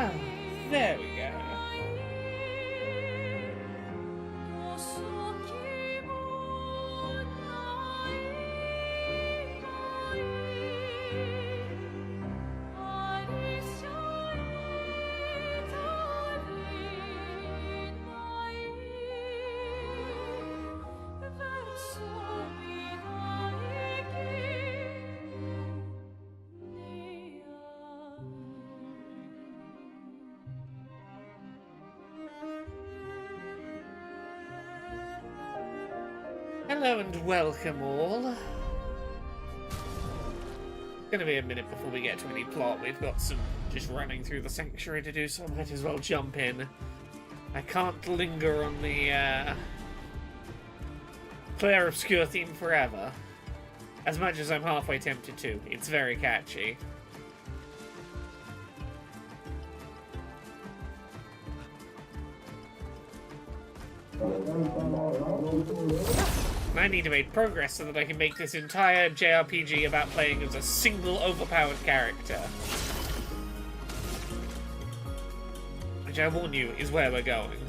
Ah, there we go. Hello and welcome all. It's gonna be a minute before we get to any plot. We've got some just running through the sanctuary to do, so I might as well jump in. I can't linger on the Clair Obscur theme forever. As much as I'm halfway tempted to. It's very catchy. I need to make progress so that I can make this entire JRPG about playing as a single overpowered character. Which I warn you is where we're going.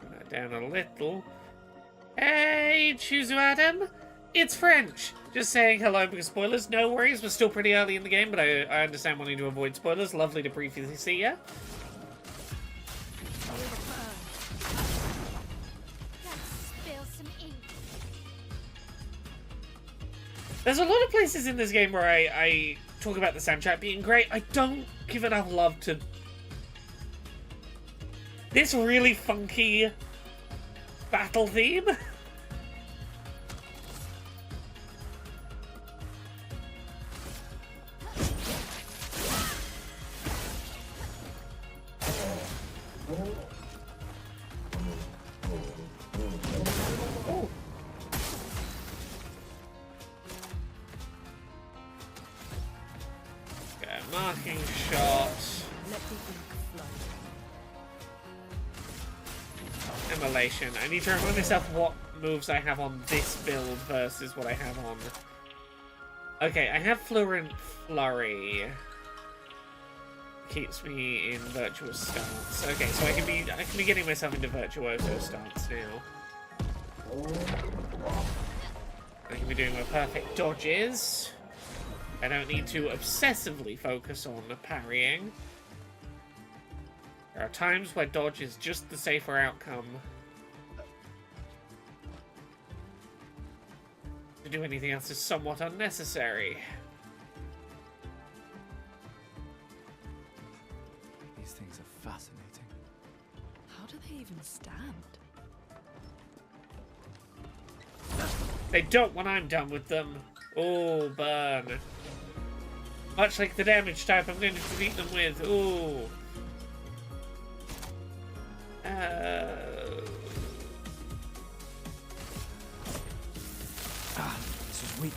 Turn that down a little. Hey, Chuzu Adam! It's French! Just saying hello because spoilers, no worries, we're still pretty early in the game, but I understand wanting to avoid spoilers. Lovely to briefly see ya. There's a lot of places in this game where I talk about the soundtrack being great. I don't give enough love to this really funky battle theme. Marking shot. Immolation. I need to remind myself what moves I have on this build versus what I have on. Okay, I have Fluent Flurry. Keeps me in virtuous stance. Okay, so I can be getting myself into virtuoso stance now. I can be doing my perfect dodges. I don't need to obsessively focus on parrying. There are times where dodge is just the safer outcome. To do anything else is somewhat unnecessary. These things are fascinating. How do they even stand? They don't when I'm done with them. Oh, burn. Much like the damage type I'm going to defeat them with. Ooh. This is weak.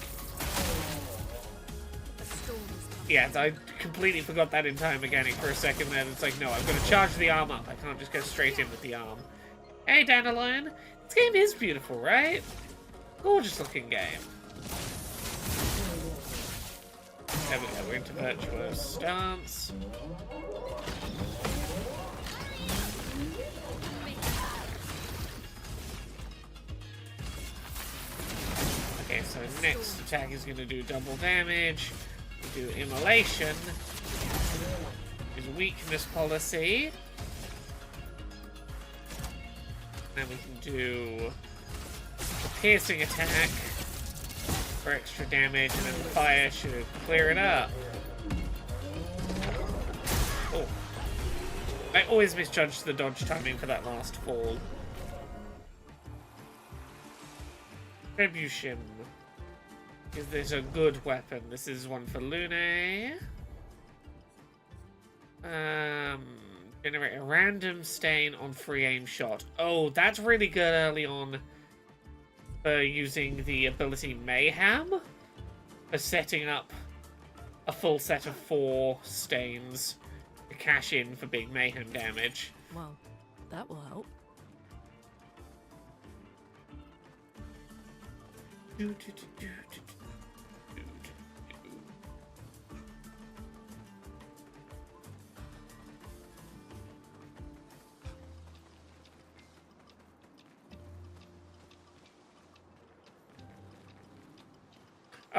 Yeah, I completely forgot that in time mechanic for a second then. It's like, no, I'm going to charge the arm up. I can't just go straight in with the arm. Hey, Dandelion. This game is beautiful, right? Gorgeous looking game. There we go, we're into virtuous stance. Okay, so next attack is going to do double damage. We do immolation. Is weakness policy. Then we can do the piercing attack for extra damage, and then the fire should clear it up. Oh. I always misjudged the dodge timing for that last fall. Retribution. Is this a good weapon? This is one for Lune. Generate a random stain on free aim shot. Oh, that's really good early on. Using the ability Mayhem for setting up a full set of 4 stains to cash in for big Mayhem damage. Well, that will help. I've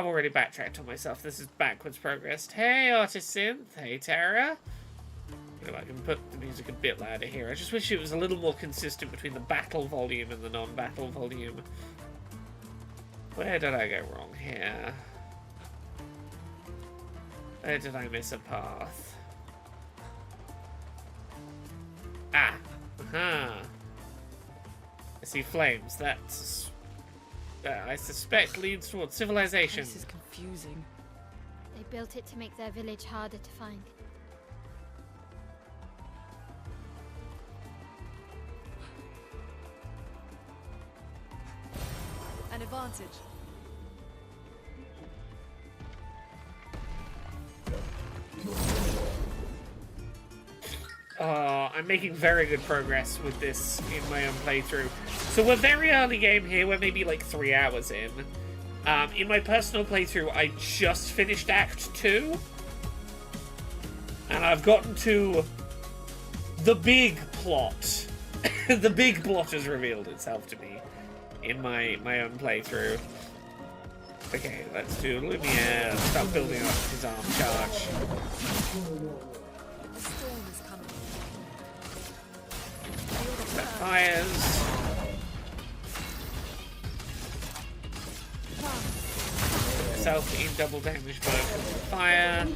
already backtracked on myself. This is backwards progress. Hey, Artist Synth. Hey, Tara. You know, I can put the music a bit louder here. I just wish it was a little more consistent between the battle volume and the non-battle volume. Where did I go wrong here? Where did I miss a path? Ah! Aha! I see flames. That's... I suspect leads towards civilization. This is confusing. They built it to make their village harder to find. An advantage. I'm making very good progress with this in my own playthrough. So we're very early game here, we're maybe like 3 hours in. In my personal playthrough, I just finished Act 2. And I've gotten to the big plot. The big plot has revealed itself to me in my own playthrough. Okay, let's do Lumiere. Start building up his arm charge. A storm is coming. That fires. Myself in double damage by fire.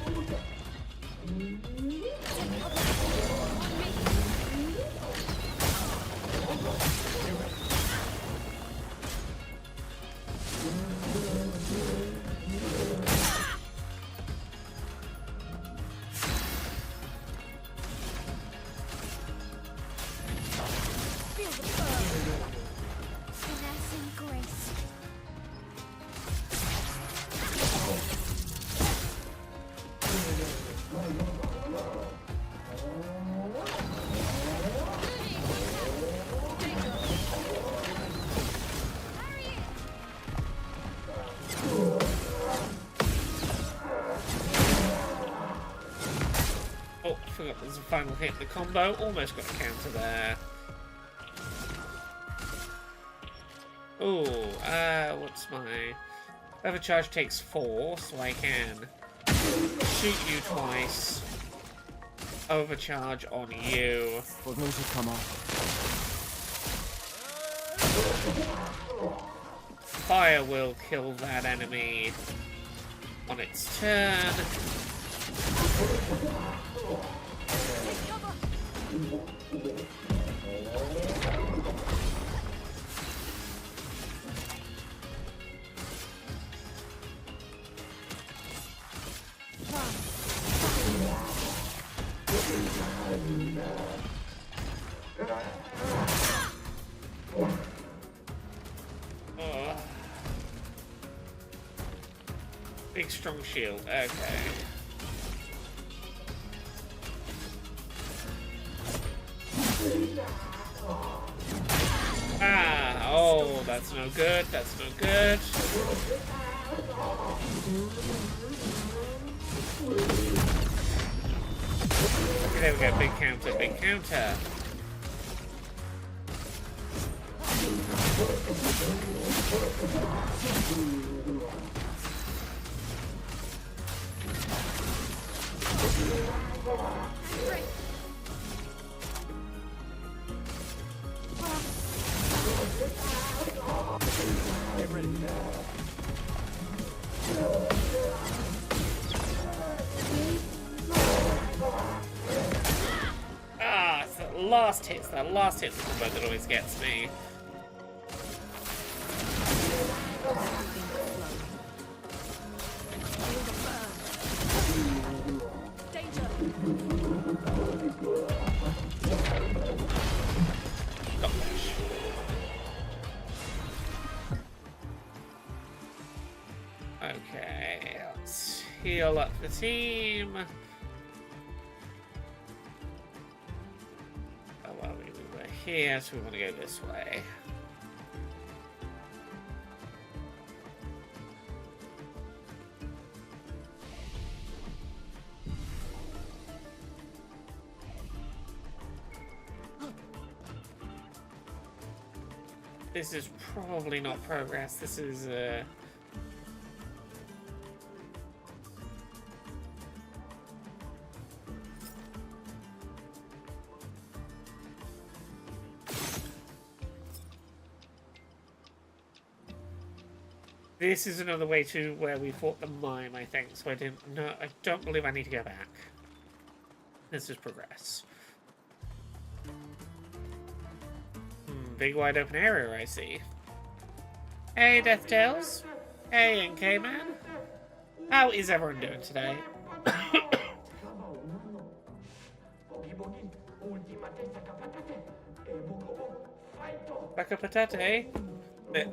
Finesse and grace. Oh, I forgot there's a final hit. The combo almost got a counter there. Oh, what's my... Overcharge takes 4, so I can shoot you twice. Overcharge on you. For those who come off. Fire will kill that enemy on its turn. Big strong shield, okay. Ah, oh, that's no good, that's no good. Okay, there we go, big counter, big counter. Get ready. Ah, it's that last hit, that last hit that always gets me. Okay, let's heal up the team. Oh well, we were here, so we want to go this way. This is probably not progress. This is, This is another way to where we fought the mime, I think. So I don't believe I need to go back. This is progress. Big wide open area, I see. Hey, Death Tales. Hey, NK Man. How is everyone doing today? Baka patate.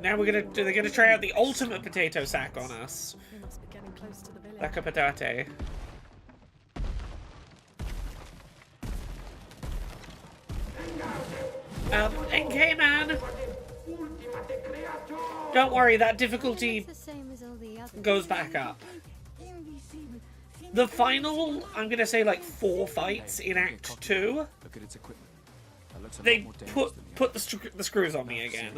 Now they're gonna try out the ultimate potato sack on us. We must be getting close to the village. Baka patate. NK Man! Don't worry, that difficulty It's the same as all the others. goes back up. The final, I'm gonna say like 4 fights in Act 2, Look at its equipment. That looks a they lot more dangerous than put the screws on me again.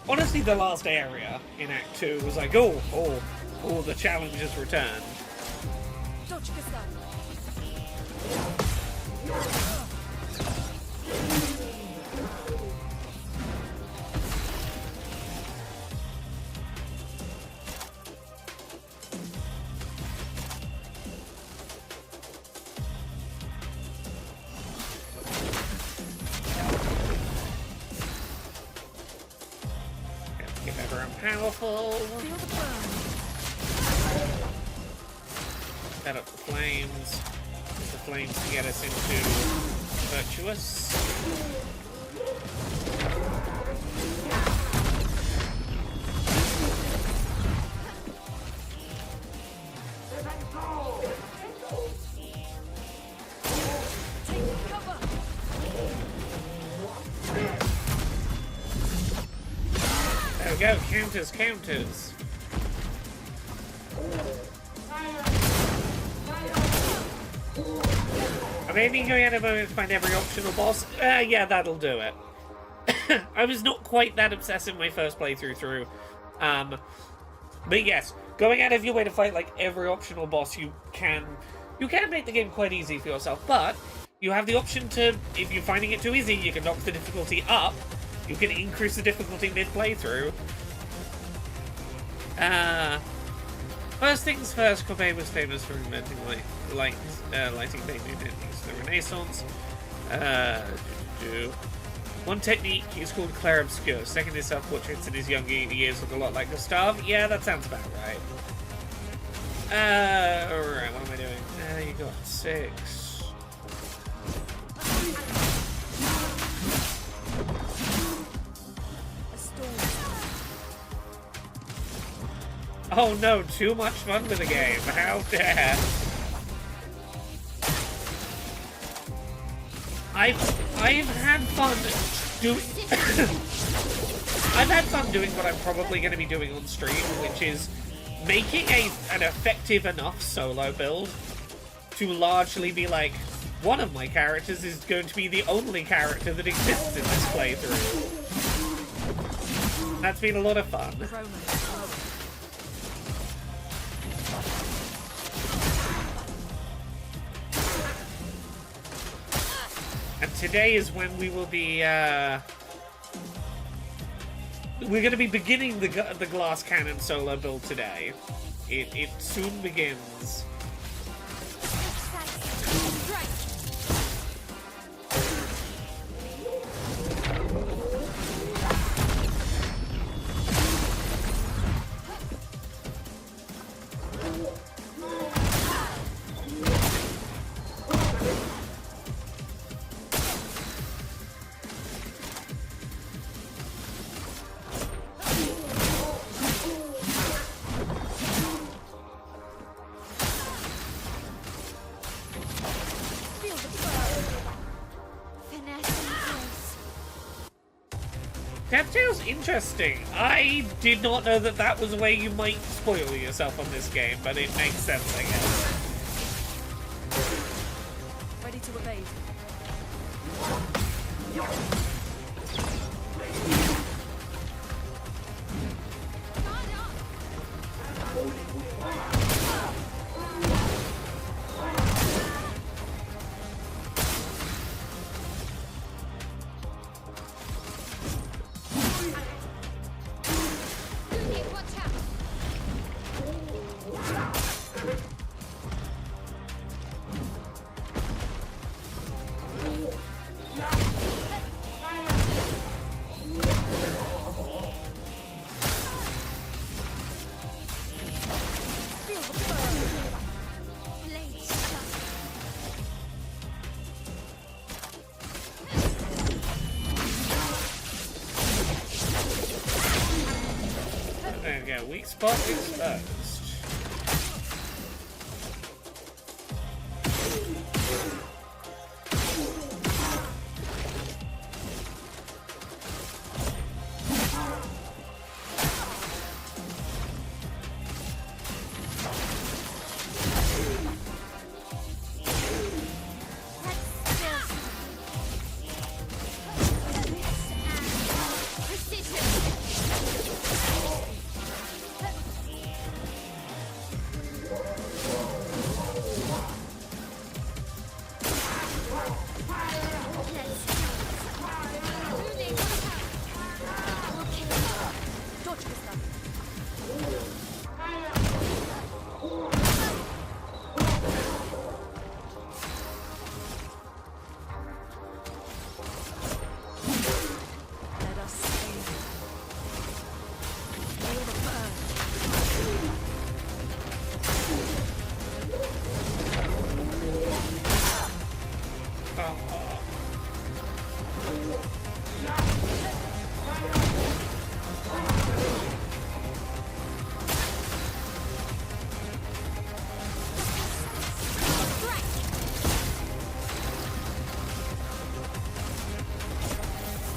Honestly, the last area in Act 2 was like, oh, the challenge has returned. Dodge this side. Get everyone powerful. Feel the burn. Set up the flames. Use the flames to get us into virtuous. Take cover. There we go. Counters. I may be going at a moment to find every optional boss. Yeah, that'll do it. I was not quite that obsessive my first playthrough through. But yes, going out of your way to fight like every optional boss, you can make the game quite easy for yourself, but you have the option to, if you're finding it too easy, you can knock the difficulty up. You can increase the difficulty mid-playthrough. First things first, Corbet was famous for inventing lighting techniques in the Renaissance. One technique is called Clair Obscur. Second is self-portraits in his younger years look a lot like Gustave. Yeah, that sounds about right. Alright, what am I doing? You got 6. A storm. Oh no, too much fun with the game. How dare. I've had fun doing I've had fun doing what I'm probably going to be doing on stream, which is making an effective enough solo build to largely be like, one of my characters is going to be the only character that exists in this playthrough. That's been a lot of fun. Roman. And today is when we will be, we're going to be beginning the glass cannon solo build today. It soon begins. DevTales interesting. I did not know that was a way you might spoil yourself on this game, but it makes sense, I guess. Ready to evade. we go. Weak spot exposed.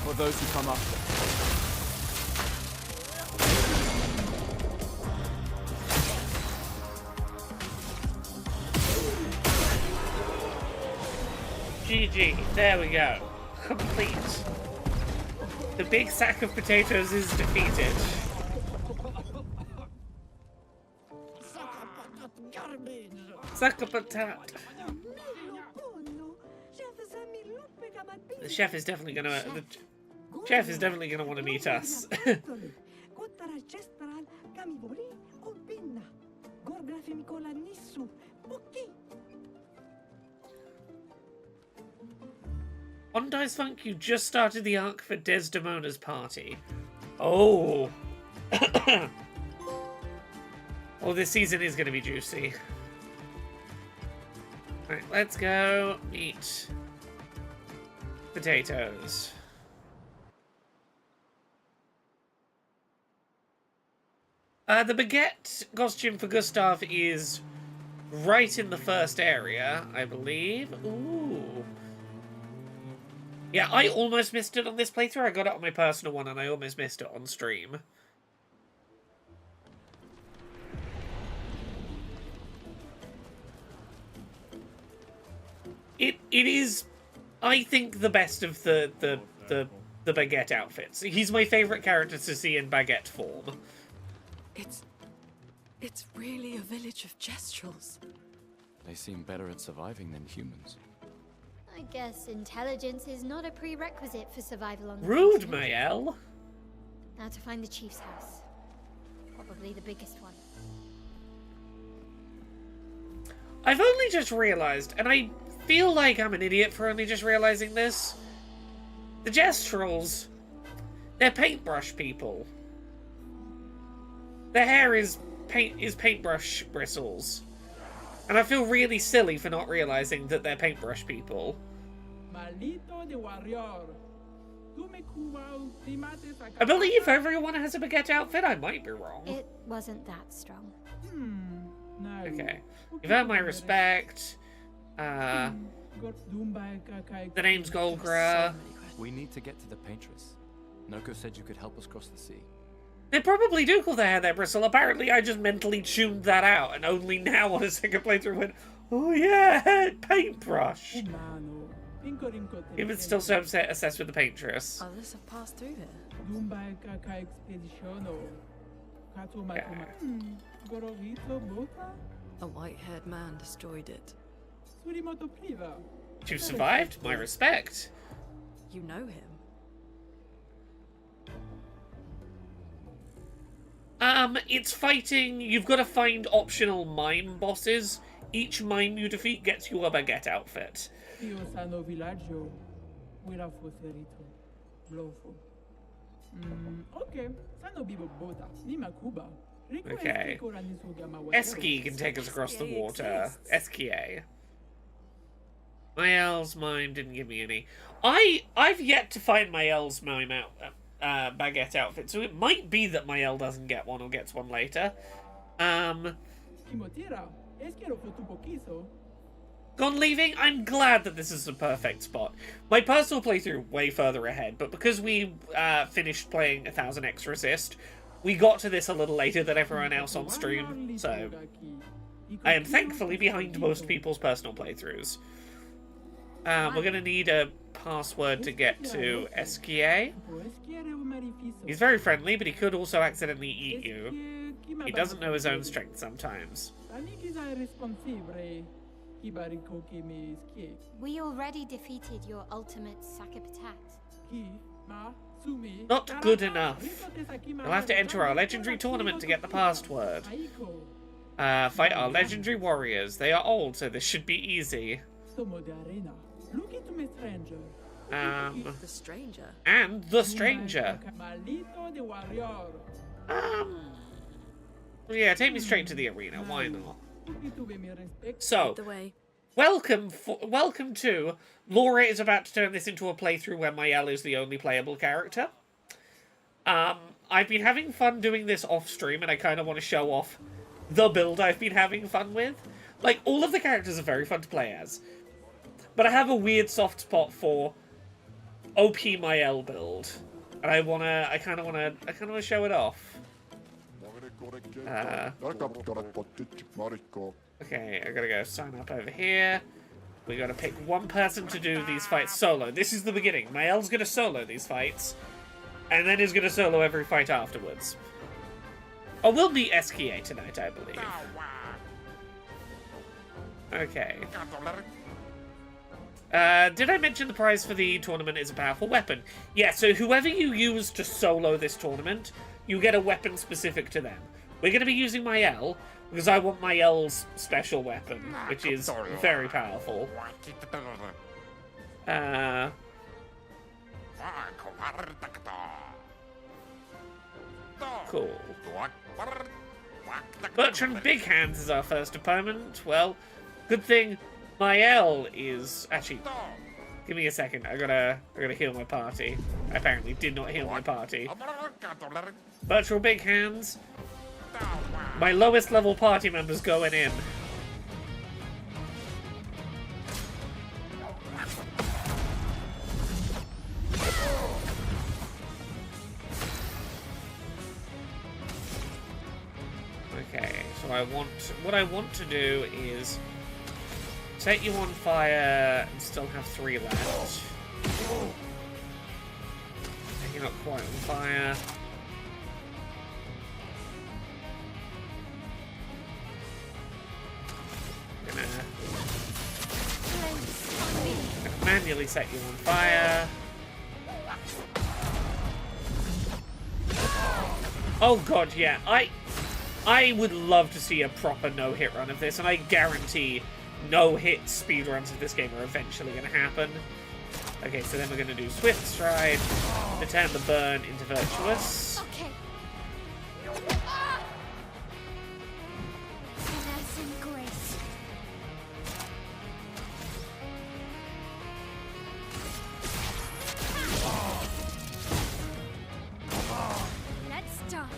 For those who come after. GG. There we go. Complete. The big sack of potatoes is defeated. Sack of potato. The chef is definitely gonna. The chef is definitely gonna want to meet us. On Dice Funk, you just started the arc for Desdemona's party. Oh. Oh, this season is gonna be juicy. Alright, let's go meet potatoes. The baguette costume for Gustav is right in the first area, I believe. Ooh. Yeah, I almost missed it on this playthrough. I got it on my personal one and I almost missed it on stream. It is, I think, the best of the baguette outfits. He's my favourite character to see in baguette form. It's really a village of Jestrels. They seem better at surviving than humans. I guess intelligence is not a prerequisite for survival on the Rude, continent. Mael. Now to find the chief's house. Probably the biggest one. I've only just realised, and I feel like I'm an idiot for only just realising this. The Jestrels, they're paintbrush people. Their hair is paintbrush bristles. And I feel really silly for not realising that they're paintbrush people. I believe everyone has a baguette outfit. I might be wrong. It wasn't that strong. Okay. You've earned my respect. The name's Golgra. We need to get to the paintress. Noko said you could help us cross the sea. They probably do call their hair their bristle. Apparently, I just mentally tuned that out, and only now on a second playthrough went, oh yeah, paintbrush. Even still so obsessed with the paintress. Others have passed through here. A white-haired man destroyed it. You survived? My respect. You know him? It's fighting. You've got to find optional mime bosses. Each mime you defeat gets you a baguette outfit. Okay. Eski can take us across the water. Eskia. My elves mime didn't give me any. I've yet to find my elves mime baguette outfit, so it might be that my L doesn't get one or gets one later. Gone leaving? I'm glad that this is the perfect spot. My personal playthrough way further ahead, but because we finished playing 1000X Resist, we got to this a little later than everyone else on stream, so I am thankfully behind most people's personal playthroughs. We're gonna need a password to get to SKA. He's very friendly, but he could also accidentally eat you. He doesn't know his own strength sometimes. We already defeated your ultimate Sakapatat. Not good enough. You'll have to enter our legendary tournament to get the password. Fight our legendary warriors. They are old, so this should be easy. The stranger. And the stranger. Yeah, take me straight to the arena. Why not? So, The way. welcome to... Laura is about to turn this into a playthrough where Mayel is the only playable character. I've been having fun doing this off-stream, and I kind of want to show off the build I've been having fun with. Like, all of the characters are very fun to play as. But I have a weird soft spot for OP Mayel build. And I kind of want to show it off. Okay, I gotta go sign up over here. We gotta pick one person to do these fights solo. This is the beginning. Mayel's gonna solo these fights, and then is gonna solo every fight afterwards. Oh, we'll meet SKA tonight, I believe. Okay. Did I mention the prize for the tournament is a powerful weapon? Yeah, so whoever you use to solo this tournament, you get a weapon specific to them. We're going to be using Mayel, because I want Mayel's special weapon, which is very powerful. Cool. Bertrand Big Hands is our first opponent. Well, good thing Mayel is... Actually, give me a second. I gotta heal my party. I apparently did not heal my party. Virtual Big Hands. My lowest level party members going in. Okay, so what I want to do is set you on fire and still have 3 left. You're not quite on fire. Gonna manually set you on fire. Oh god, yeah. I would love to see a proper no-hit run of this, and I guarantee no-hit speedruns of this game are eventually going to happen. Okay, so then we're going to do Swift Stride to turn the burn into Virtuous. Okay. Finesse and grace. Let's dance.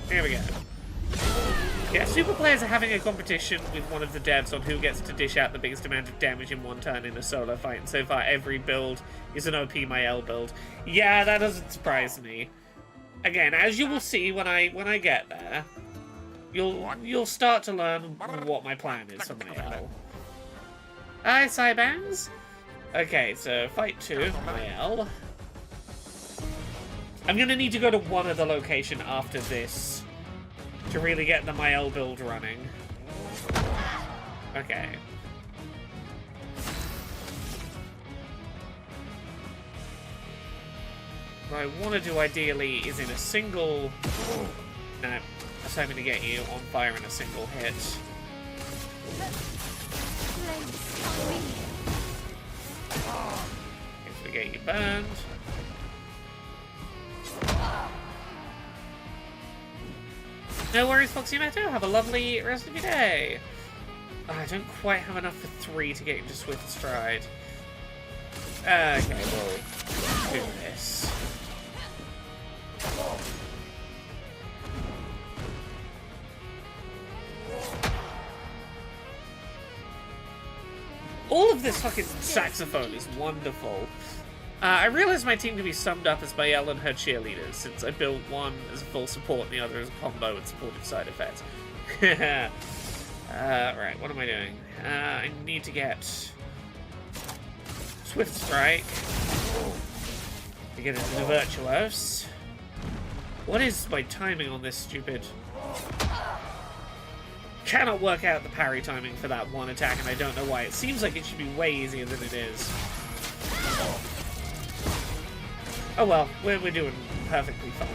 Here we go. Yeah, super players are having a competition with one of the devs on who gets to dish out the biggest amount of damage in one turn in a solo fight, and so far every build is an OP Mayel build. Yeah, that doesn't surprise me. Again, as you will see when I get there, you'll start to learn what my plan is for Mayel. Hi, Cybangs! Okay, so fight 2, Mayel. I'm gonna need to go to one other location after this to really get the Mayel build running. Okay. What I want to do ideally is in a single... No, I was hoping to get you on fire in a single hit. If we get you burned. No worries, Foxy Meadow. Have a lovely rest of your day. Oh, I don't quite have enough for 3 to get into Swift Stride. Okay, we'll do this. Nice. All of this fucking saxophone is wonderful. I realize my team can be summed up as Bayel and her cheerleaders, since I built one as a full support and the other as a combo with supportive side effects. Right, what am I doing? I need to get Swift Strike to get into the Virtuos. What is my timing on this stupid... Cannot work out the parry timing for that one attack, and I don't know why. It seems like it should be way easier than it is. Oh well, we're doing perfectly fine.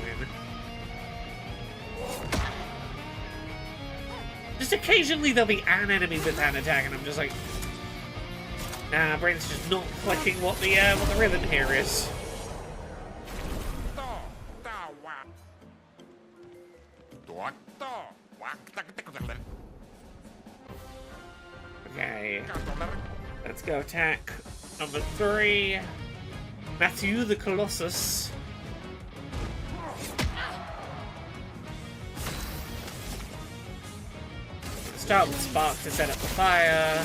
Just occasionally there'll be an enemy with an attack, and I'm just like, nah, brain's just not clicking what the rhythm here is. Okay, let's go attack number 3. Matthew the Colossus. Start with Spark to set up the fire.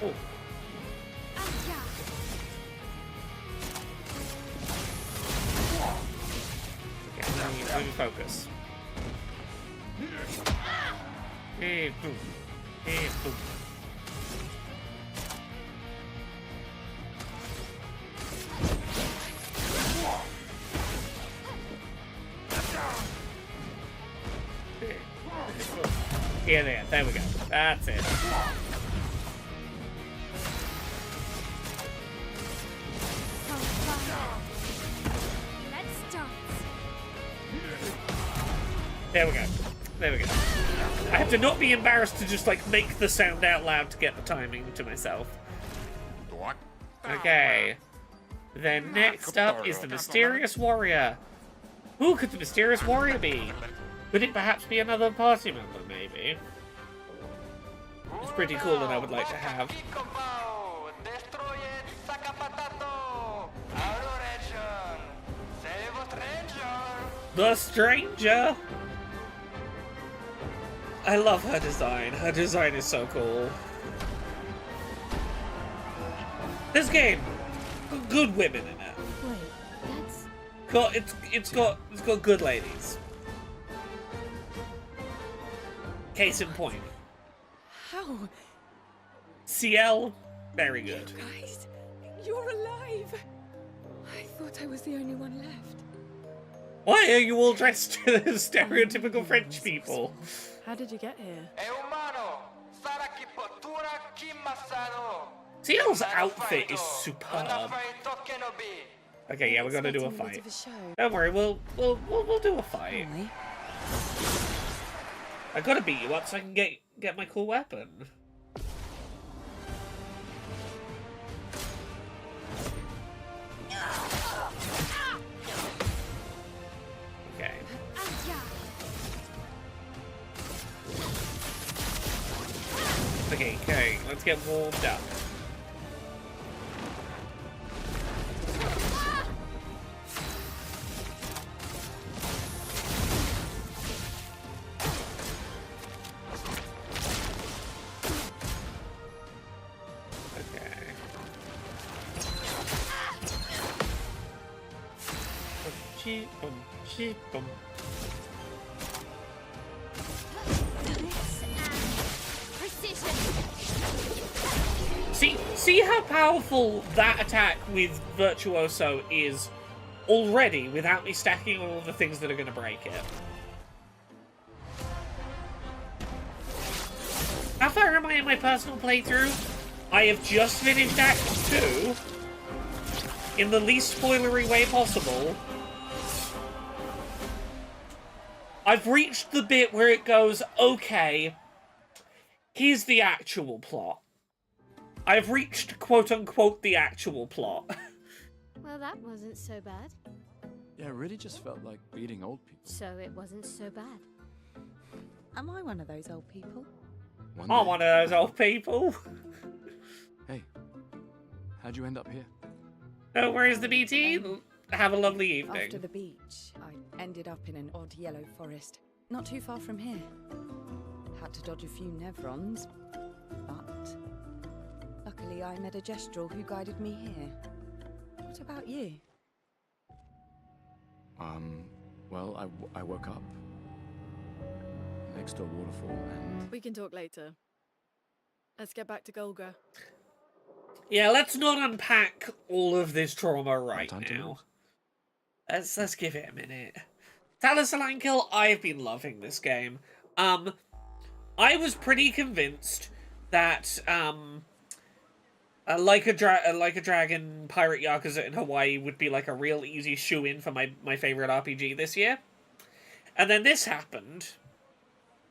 Oh. Okay, let me focus. Hey, boom. Hey, boom. Yeah, there we go. That's it. Let's dance. There we go. There we go. I have to not be embarrassed to just, like, make the sound out loud to get the timing to myself. Okay. Then next up is the Mysterious Warrior. Who could the Mysterious Warrior be? Could it perhaps be another party member, maybe? It's pretty cool and I would like to have. The Stranger! I love her design. Her design is so cool. This game, good women in it. Wait, It's got good ladies. Case in point. How? CL, very good. Guys, you're alive. I thought I was the only one left. Why are you all dressed as stereotypical French people? How did you get here? CL's outfit is superb. Okay, yeah, we're gonna do a fight. Don't worry, we'll do a fight. Really? I gotta beat you up so I can get my cool weapon. Okay. Okay, let's get warmed up. See how powerful that attack with Virtuoso is already without me stacking all of the things that are going to break it. How far am I in my personal playthrough? I have just finished Act 2 in the least spoilery way possible. I've reached the bit where it goes, okay, here's the actual plot. I've reached, quote-unquote, the actual plot. well, that wasn't so bad. Yeah, it really just felt like beating old people. So it wasn't so bad. Am I one of those old people? One I'm day- one of those old people. Hey, How'd you end up here? Oh, where's the BT? Have a lovely evening. After the beach, I ended up in an odd yellow forest, not too far from here. Had to dodge a few Nevrons, but luckily I met a Gestrel who guided me here. What about you? Well, I woke up next to a waterfall and... We can talk later. Let's get back to Golgra. Yeah, let's not unpack all of this trauma right time to now. Let's give it a minute. Talisalankil, I've been loving this game. I was pretty convinced that like a Dragon Pirate Yakuza in Hawaii would be like a real easy shoe-in for my favorite RPG this year. And then this happened.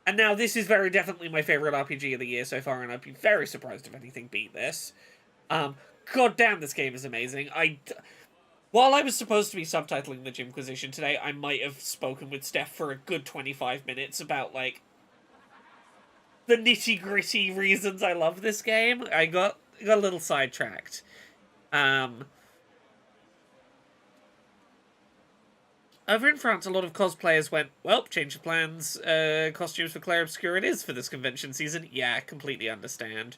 And now this is very definitely my favorite RPG of the year so far, and I'd be very surprised if anything beat this. God damn, this game is amazing. While I was supposed to be subtitling the Gymquisition today, I might have spoken with Steph for a good 25 minutes about, like, the nitty-gritty reasons I love this game. I got a little sidetracked. Over in France, a lot of cosplayers went, well, change of plans, costumes for Clair Obscur it is for this convention season. Yeah, completely understand.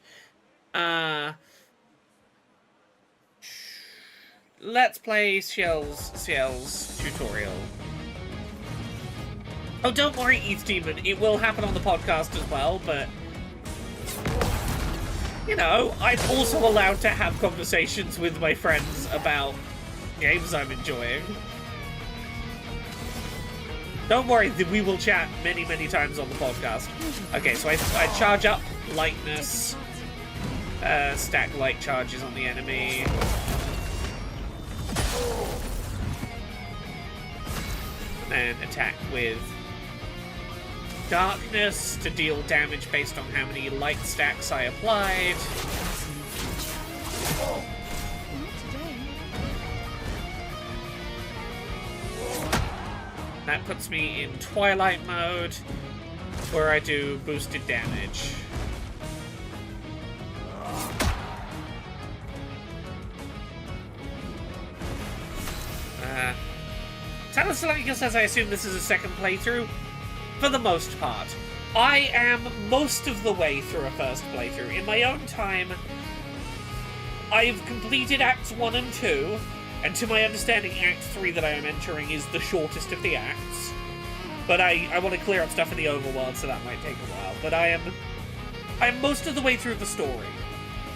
Let's play Ciel's tutorial. Oh, don't worry, East Demon. It will happen on the podcast as well, but... You know, I'm also allowed to have conversations with my friends about games I'm enjoying. Don't worry, we will chat many, many times on the podcast. Okay, so I charge up lightness, stack light charges on the enemy. And then attack with darkness to deal damage based on how many light stacks I applied. That puts me in Twilight mode, where I do boosted damage. Talisalankil says, I assume this is a second playthrough. For the most part. I am most of the way through a first playthrough. In my own time, I've completed Acts 1 and 2, and to my understanding, Act 3 that I am entering is the shortest of the acts. But I want to clear up stuff in the overworld, so that might take a while. But I'm most of the way through the story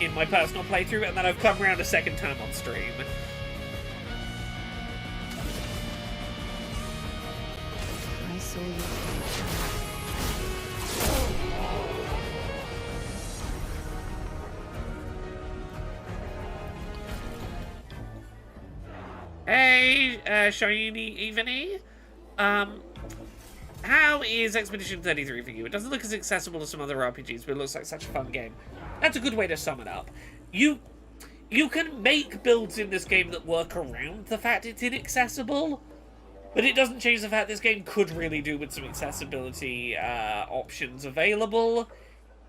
in my personal playthrough, and then I've come around a second time on stream. I saw you. Hey, Shiny Evany. How is Expedition 33 for you? It doesn't look as accessible as some other RPGs, but it looks like such a fun game. That's a good way to sum it up. You can make builds in this game that work around the fact it's inaccessible, but it doesn't change the fact this game could really do with some accessibility options available.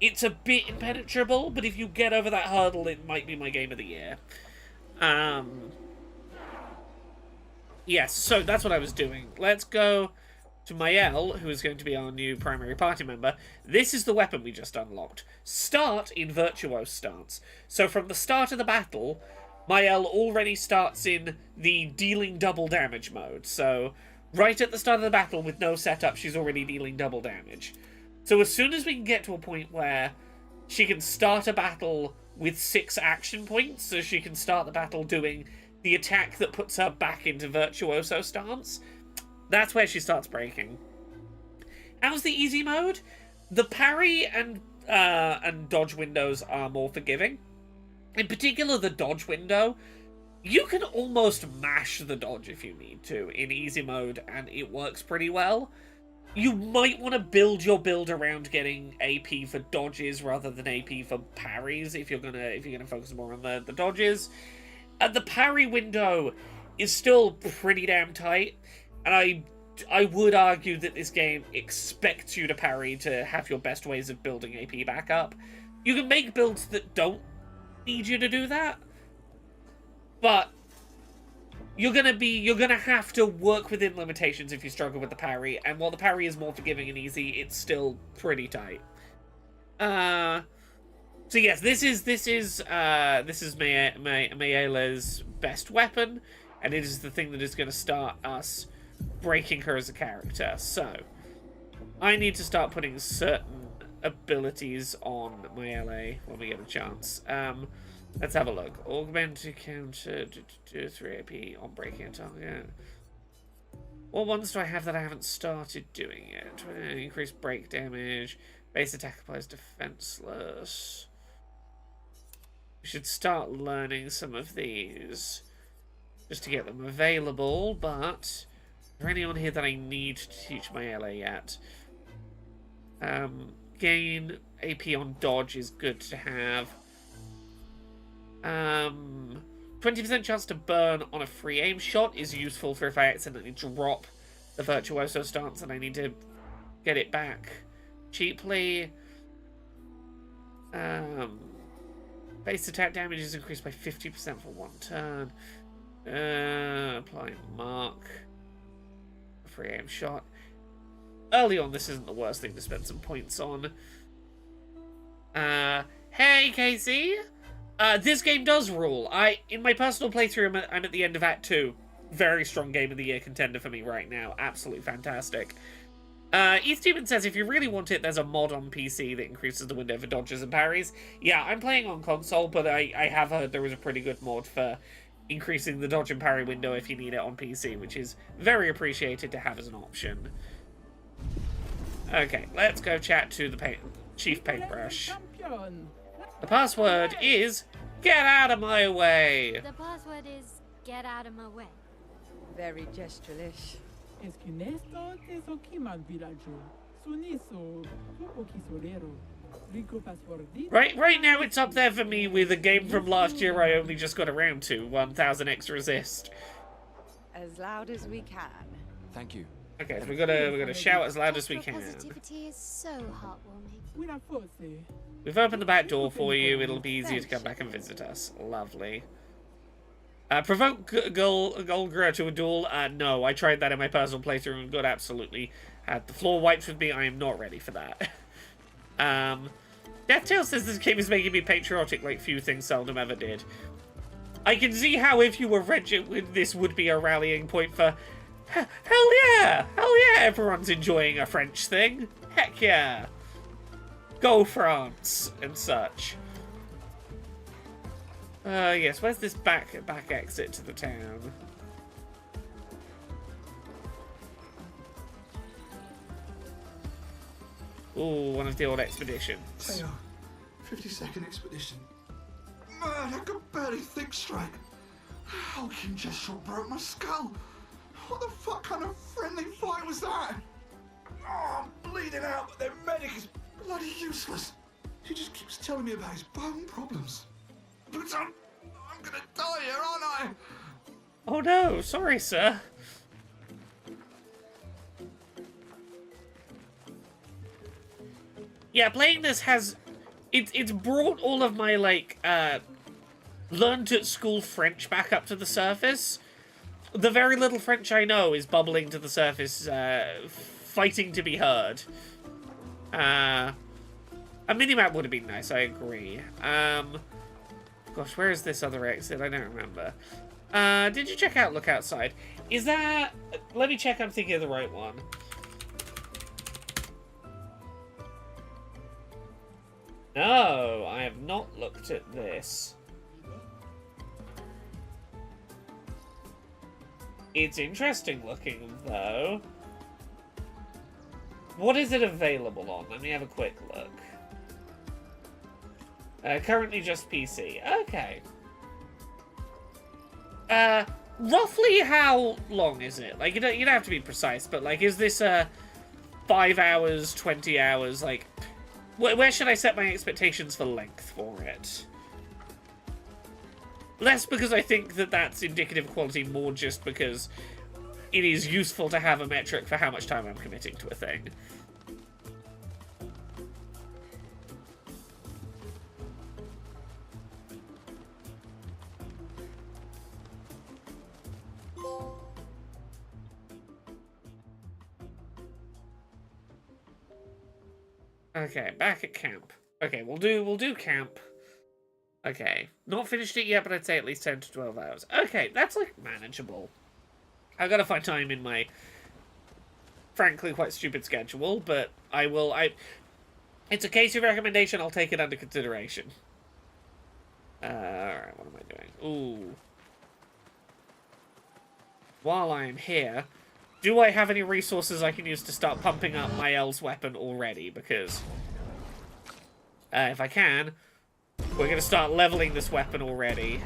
It's a bit impenetrable, but if you get over that hurdle, it might be my game of the year. Yes, so that's what I was doing. Let's go to Mael, who is going to be our new primary party member. This is the weapon we just unlocked. Start in Virtuose stance. So from the start of the battle, Mael already starts in the dealing double damage mode. So right at the start of the battle with no setup, she's already dealing double damage. So as soon as we can get to a point where she can start a battle with 6 action points, so she can start the battle doing the attack that puts her back into Virtuoso stance, that's where she starts breaking. How's the easy mode? The parry and dodge windows are more forgiving. In particular, the dodge window. You can almost mash the dodge if you need to in easy mode, and it works pretty well. You might want to build your build around getting AP for dodges rather than AP for parries if you're gonna focus more on the dodges. The parry window is still pretty damn tight, and I would argue that this game expects you to parry to have your best ways of building AP back up. You can make builds that don't need you to do that, But you're gonna have to work within limitations if you struggle with the parry, and while the parry is more forgiving and easy, it's still pretty tight. So yes, this is Mayela's best weapon, and it is the thing that is going to start us breaking her as a character. So I need to start putting certain abilities on Mayela when we get a chance. Let's have a look. Augment to counter 3 AP on breaking a target. What ones do I have that I haven't started doing yet? Increase break damage. Base attack applies defenseless. We should start learning some of these just to get them available, but is there any on here that I need to teach Mayela yet? Gain AP on dodge is good to have. 20% chance to burn on a free aim shot is useful for if I accidentally drop the Virtuoso stance and I need to get it back cheaply. Base attack damage is increased by 50% for 1 turn. Applying mark. A free aim shot. Early on, this isn't the worst thing to spend some points on. Hey, Casey! This game does rule. In my personal playthrough, I'm at the end of Act 2. Very strong Game of the Year contender for me right now. Absolutely fantastic. East Demon says if you really want it, there's a mod on PC that increases the window for dodges and parries. Yeah, I'm playing on console, but I have heard there is a pretty good mod for increasing the dodge and parry window if you need it on PC, which is very appreciated to have as an option. Okay, let's go chat to the Chief Paintbrush. The password is get out of my way. The password is get out of my way. Very gestural-ish. Right now it's up there for me with a game from last year I only just got around to, 1000 X Resist. As loud as we can. Thank you. Okay, so we're gonna shout as loud as we can. Positivity is so heartwarming. We've opened the back door for you. It'll be easier to come back and visit us. Lovely. Provoke Golgra to a duel? No, I tried that in my personal playthrough and got absolutely had the floor wiped with me. I am not ready for that. Deathtail says this game is making me patriotic like few things seldom ever did. I can see how if you were Regent, this would be a rallying point for... Hell yeah! Hell yeah, everyone's enjoying a French thing. Heck yeah. Go France and such. Yes, where's this back exit to the town? Ooh, one of the old expeditions. Hey, 52nd expedition. Man, I could barely think straight. Hulking just shot broke my skull. What the fuck kind of friendly fight was that? Oh, I'm bleeding out, but their medic is bloody useless. He just keeps telling me about his bone problems. But I'm gonna die here, aren't I? Oh no, sorry, sir. Yeah, playing this has... It's brought all of my, like, learned at school French back up to the surface. The very little French I know is bubbling to the surface, fighting to be heard. A minimap would have been nice, I agree. Gosh, where is this other exit? I don't remember. Did you check out Look Outside? Is that... Let me check I'm thinking of the right one. No, I have not looked at this. It's interesting looking, though. What is it available on? Let me have a quick look. Currently just PC. Okay. Roughly how long is it? Like, you don't have to be precise, but, like, is this, 5 hours, 20 hours? Like, where should I set my expectations for length for it? Less because I think that that's indicative of quality, more just because it is useful to have a metric for how much time I'm committing to a thing. Okay, back at camp. Okay, we'll do camp. Okay, not finished it yet, but I'd say at least 10 to 12 hours. Okay, that's like manageable. I gotta find time in my frankly quite stupid schedule, but it's a case of recommendation, I'll take it under consideration. Alright, what am I doing? Ooh. While I am here, do I have any resources I can use to start pumping up my L's weapon already? Because if I can, we're going to start leveling this weapon already.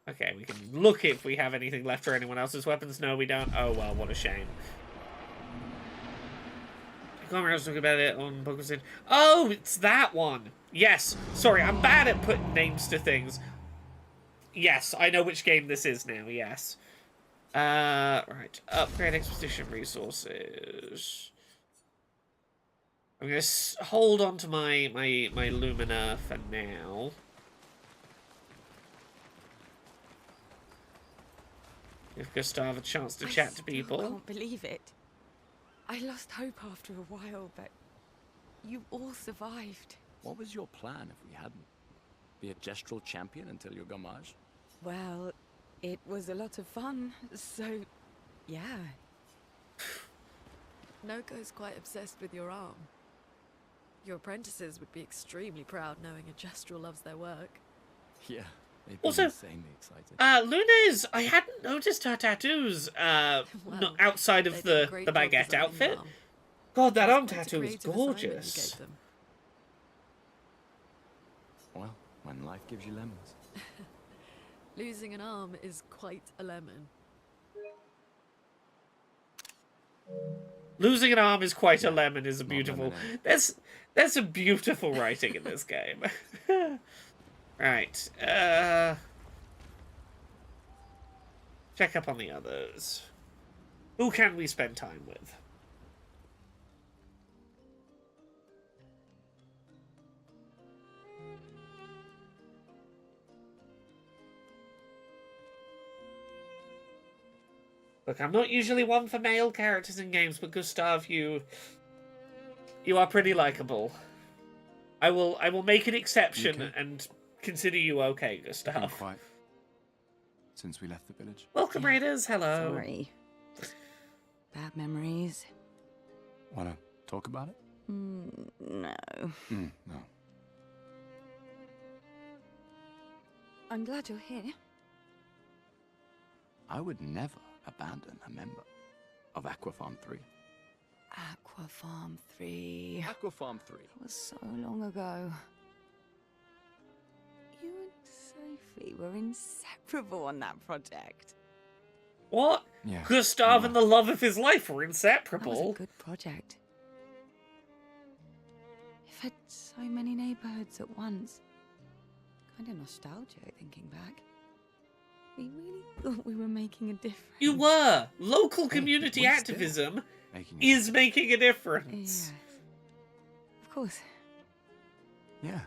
Okay, we can look if we have anything left for anyone else's weapons. No, we don't. Oh, well, what a shame. I can't remember talking about it on Pokemon. Oh, it's that one. Yes. Sorry, I'm bad at putting names to things. Yes, I know which game this is now, yes. Right. Upgrade expedition resources. I'm going to hold on to my Lumina for now. Give Gustav a chance to chat to people. I can't believe it. I lost hope after a while, but you all survived. What was your plan if we hadn't? Be a gestural champion until your gamage? Well, it was a lot of fun, so yeah. Noko's quite obsessed with your arm. Your apprentices would be extremely proud knowing a gestural loves their work. Yeah, they'd be Also, insanely excited. Luna's, I hadn't noticed her tattoos, Well, not outside of they did a the great job baguette designing outfit. the arm. God, that It was arm quite a tattoo is creative assignment you gorgeous. gave them. Well, when life gives you lemons. Losing an arm is quite a lemon. Losing an arm is quite a lemon is a Not beautiful... lemonade. There's some beautiful writing in this game. Right, check up on the others. Who can we spend time with? Look, I'm not usually one for male characters in games, but Gustav, you are pretty likable. I will make an exception Okay. and consider you okay, Been Gustav. quiet since we left the village. Welcome, Raiders. Hello. Sorry. Bad memories. Wanna talk about it? No. No. I'm glad you're here. I would never abandon a member of Aquafarm 3. Aquafarm 3. Aquafarm 3. It was so long ago. You and Sophie were inseparable on that project. What? Yeah. Gustav yeah. and the love of his life were That was inseparable. a good project. It fed so many neighborhoods at once. Kind of nostalgic thinking back. We really thought we were making a difference. You were. Local Hey, community we're activism Making is making a Yes. difference. Of course. Yeah.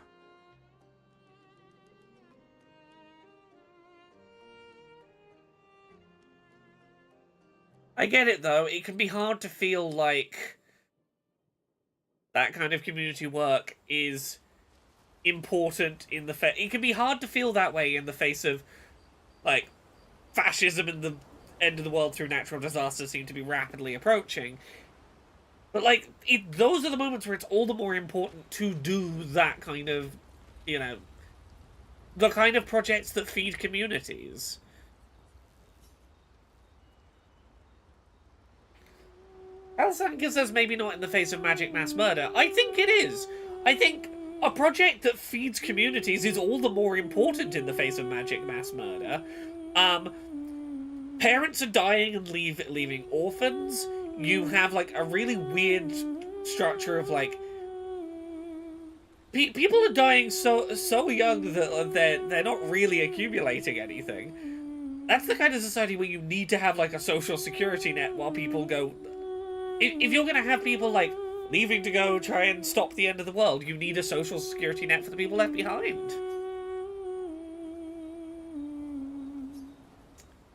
I get it, though. It can be hard to feel like that kind of community work is important in the face. It can be hard to feel that way in the face of, like, fascism and the end of the world through natural disasters seem to be rapidly approaching. But, like, those are the moments where it's all the more important to do that kind of, you know, the kind of projects that feed communities. Alessandra says maybe not in the face of magic mass murder. I think it is. I think a project that feeds communities is all the more important in the face of magic mass murder. Parents are dying and leaving orphans. You have, like, a really weird structure of, like, people are dying so young that they're not really accumulating anything. That's the kind of society where you need to have, like, a social security net while people go... If you're going to have people, like, leaving to go try and stop the end of the world, you need a social security net for the people left behind.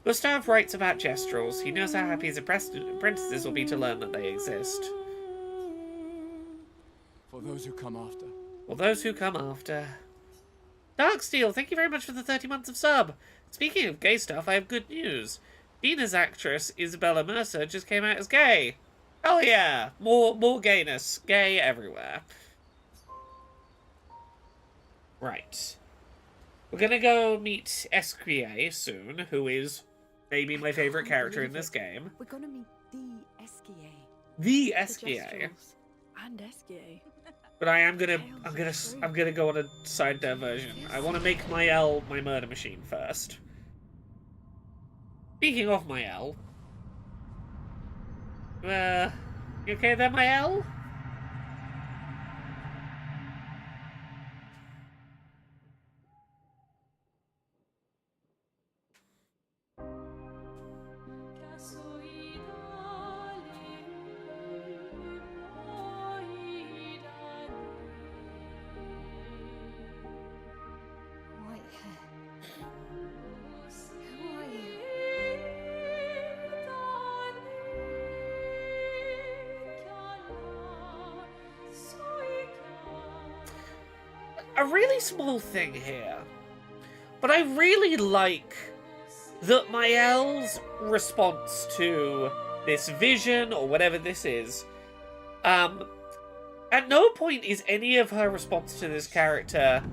Gustav writes about Gestrels. He knows how happy his apprentices will be to learn that they exist. For those who come after. For those who come after. Darksteel, thank you very much for the 30 months of sub. Speaking of gay stuff, I have good news. Dina's actress, Isabella Mercer, just came out as gay. Oh yeah, more gayness. Gay everywhere. Right. We're gonna go meet Esquier soon, who is maybe my favorite character in this game. We're gonna meet the Esquier. The Esquier. Gestrels and Esquier. But I'm gonna go on a side diversion. I want to make my L my murder machine first. Speaking of my L, you okay there, my L? White hair. Who are you? A really small thing here, but I really like that Mael's response to this vision, or whatever this is, at no point is any of her response to this character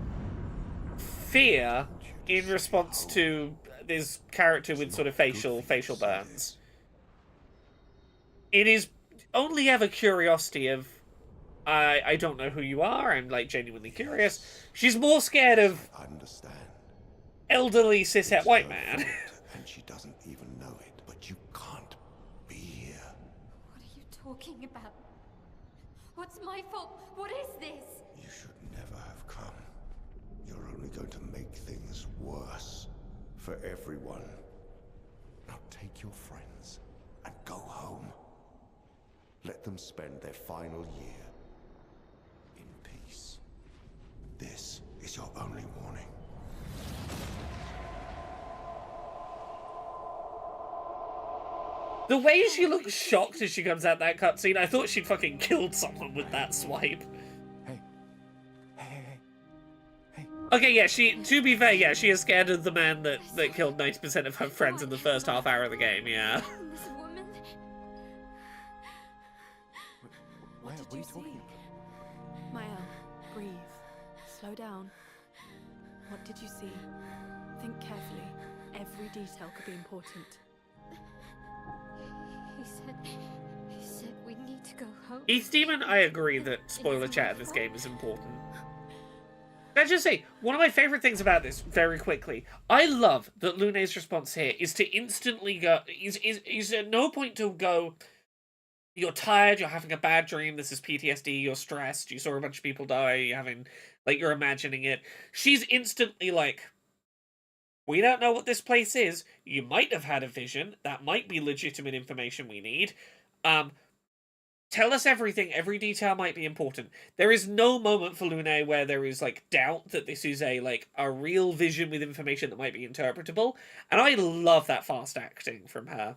fear in response to this character with sort of facial burns. It is only ever curiosity of, I don't know who you are, I'm like genuinely curious. She's more scared of Understand. elderly cishet It's white her man. fault, and she doesn't even know it, but you can't be here. What are you talking about? What's my fault? What is this? You should never have come. You're only going to make things worse for everyone. Now take your friends and go home. Let them spend their final year in peace. This is your only warning. The way she looks shocked as she comes out that cutscene, I thought she'd fucking killed someone with that swipe. Hey. Hey. Okay, yeah, to be fair, yeah, she is scared of the man that killed 90% of her friends in the first half hour of the game, yeah. This woman? What are you talking about? Mael, breathe. Slow down. What did you see? Think carefully. Every detail could be important. He said we need to go home. East Demon, I agree that spoiler chat in this game is important. Can I just say, one of my favorite things about this, very quickly, I love that Lune's response here is to instantly go, is at no point to go, you're tired, you're having a bad dream, this is PTSD, you're stressed, you saw a bunch of people die, you're having, like, you're imagining it. She's instantly like, we don't know what this place is, you might have had a vision, that might be legitimate information we need, tell us everything, every detail might be important. There is no moment for Lune where there is, like, doubt that this is a real vision with information that might be interpretable, and I love that fast acting from her.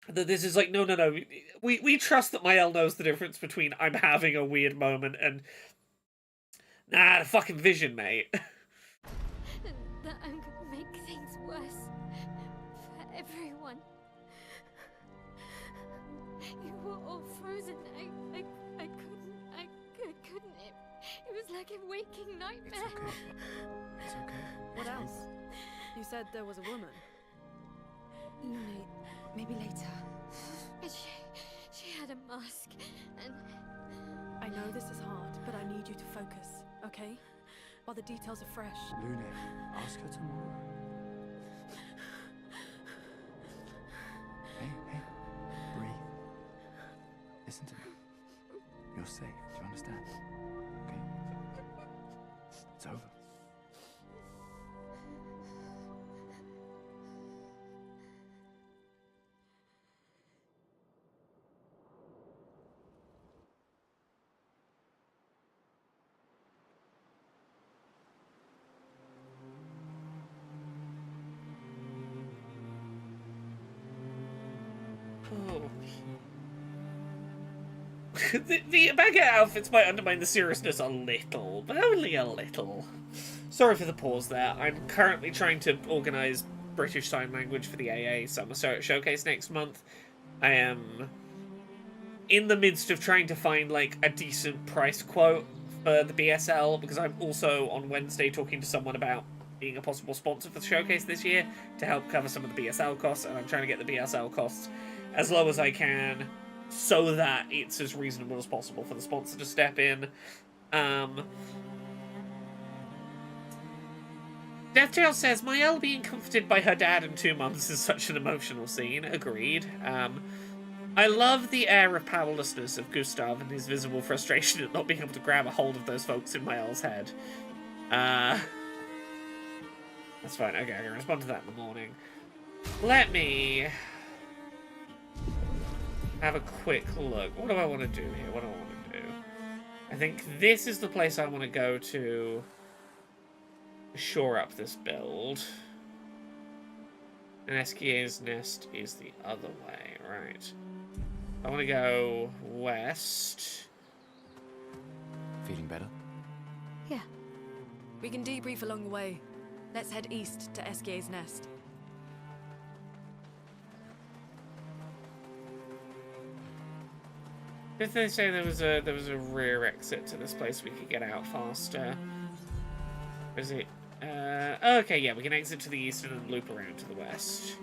That this is like, no, we trust that Mael knows the difference between I'm having a weird moment and, nah, the fucking vision, mate. That I'm gonna make things worse for everyone. You were all frozen. I couldn't. It was like a waking nightmare. It's okay. What else? You said there was a woman. Lune, maybe later. She had a mask, and I know this is hard, but I need you to focus, okay? While the details are fresh. Lune, ask her tomorrow. Hey, breathe. Listen to me. You're safe, do you understand? Okay? It's over. Oh. the baguette outfits might undermine the seriousness a little, but only a little. Sorry for the pause there. I'm currently trying to organise British Sign Language for the AA Summer Showcase next month. I am in the midst of trying to find, like, a decent price quote for the BSL, because I'm also on Wednesday talking to someone about being a possible sponsor for the showcase this year to help cover some of the BSL costs, and I'm trying to get the BSL costs as low as I can so that it's as reasonable as possible for the sponsor to step in. DevTail says, my Elle being comforted by her dad and 2 mums is such an emotional scene. Agreed. I love the air of powerlessness of Gustav and his visible frustration at not being able to grab a hold of those folks in my Elle's head. That's fine. Okay, I can respond to that in the morning. Let me have a quick look. What do I want to do here? What do I want to do? I think this is the place I want to go to shore up this build. And Esquier's Nest is the other way, right? I want to go west. Feeling better? Yeah. We can debrief along the way. Let's head east to Esquier's Nest. Did they say there was a rear exit to this place we could get out faster? Or is it? Okay, yeah, we can exit to the east and then loop around to the west.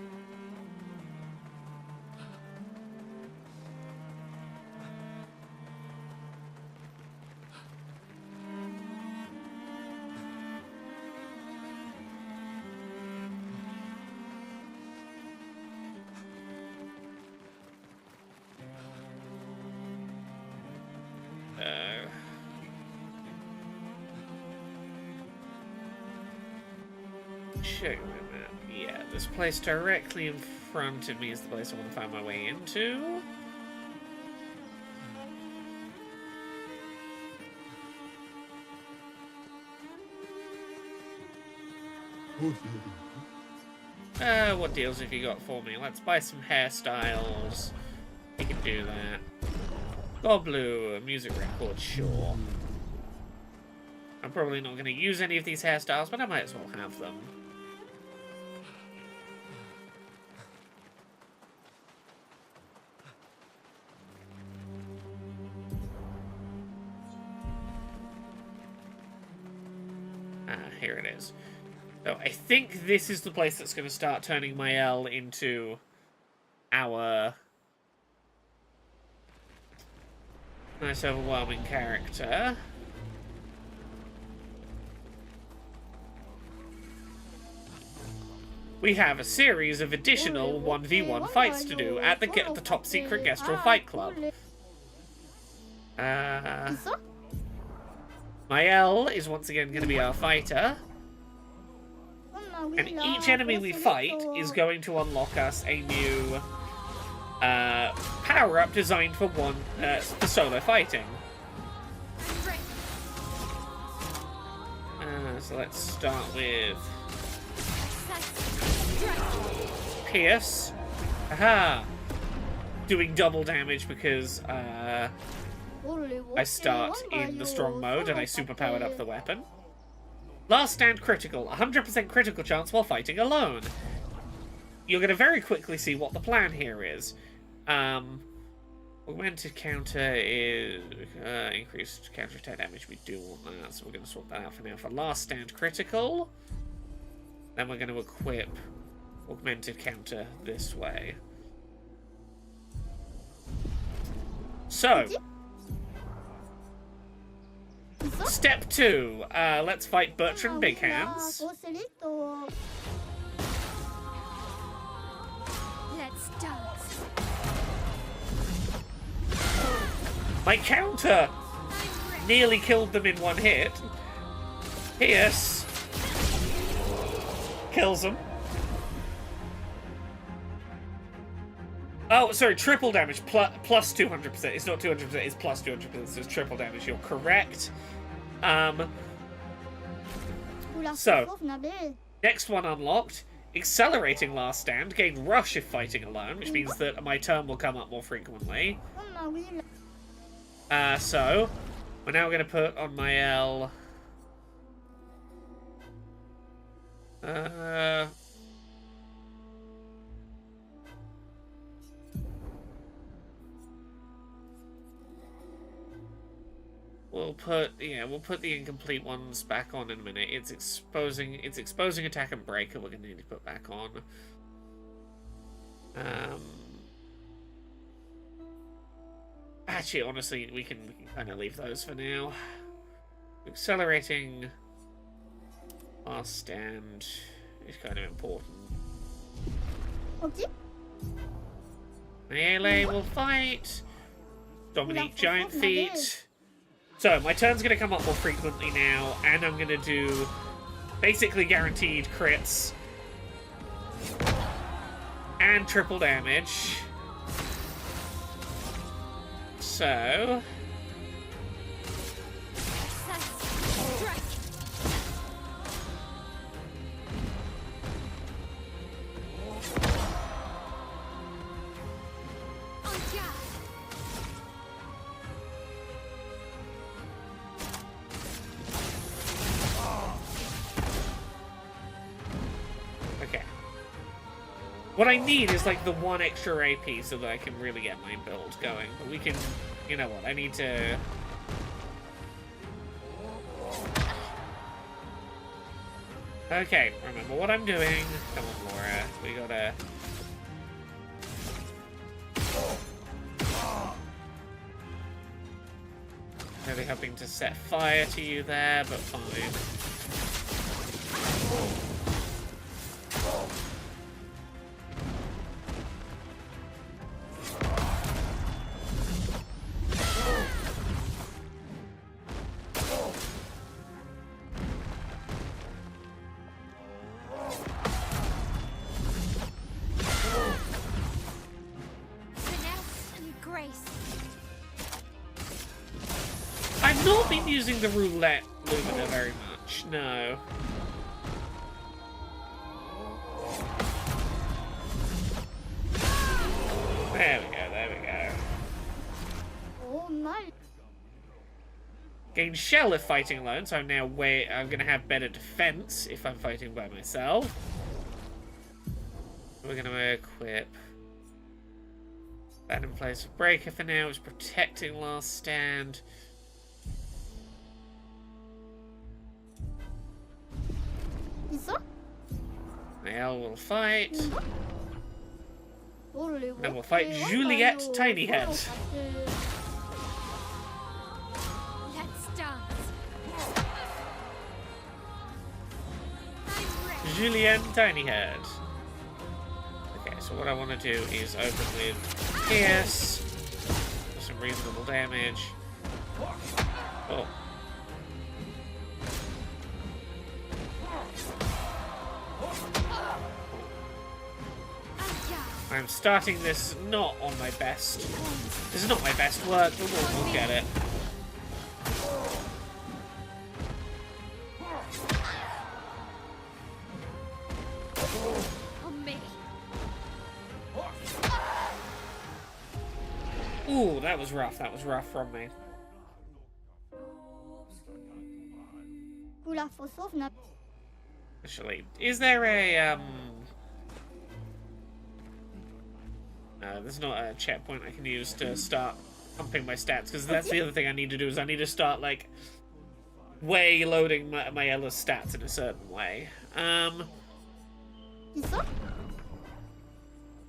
Check my map. Yeah, this place directly in front of me is the place I want to find my way into. What deals have you got for me? Let's buy some hairstyles. We can do that. Goblu, a music record, sure. I'm probably not going to use any of these hairstyles, but I might as well have them. Here it is. So I think this is the place that's going to start turning my L into our nice overwhelming character. We have a series of additional 1v1 fights to do at the top secret Gestrel Fight Club. My L is once again going to be our fighter. And each enemy we fight is going to unlock us a new power-up designed for for solo fighting. So let's start with Pierce. Aha! Doing double damage because I start in the strong mode and I superpowered up the weapon. Last stand critical. 100% critical chance while fighting alone. You're going to very quickly see what the plan here is. Augmented counter is increased counter-attack damage. We do want that, so we're going to swap that out for now. For last stand critical, then we're going to equip augmented counter this way. So, step 2. Let's fight Bertrand Big Hands. Let's dance. My counter nearly killed them in one hit. Pierce kills them. Oh, sorry, triple damage plus 200%. It's not 200%, it's plus 200%, so it's triple damage. You're correct. So, next one unlocked Accelerating Last Stand, gain Rush if fighting alone, which means that my turn will come up more frequently. So, we're now going to put on my L... We'll put the incomplete ones back on in a minute. It's exposing attack and break that we're gonna need to put back on. Actually, honestly, we can kind of leave those for now. Accelerating Last Stand is kind of important. Okay. Melee will fight. Dominique Giant Feet. So, my turn's going to come up more frequently now, and I'm going to do basically guaranteed crits and triple damage. So... What I need is, like, the one extra AP so that I can really get my build going. But we can... You know what? I need to... Okay, remember what I'm doing. Come on, Laura. We gotta... Really hoping to set fire to you there, but fine. Using the roulette Lumina very much, no. There we go, there we go. Oh my. Gain Shell if fighting alone, so I'm gonna have better defense if I'm fighting by myself. We're gonna equip that in place of Breaker for now. It's protecting Last Stand. Nael will fight. Then we'll fight Juliet Tiny Head. Let's dance. Juliet Tiny Head. Okay, so what I want to do is open with Pierce for some reasonable damage. Oh. I'm starting this not on my best. This is not my best work, but we'll get it. Ooh, that was rough. That was rough from me. Actually, is there a no, there's not a checkpoint I can use to start pumping my stats, because that's the other thing I need to do, is I need to start, like, way loading my Ella's stats in a certain way.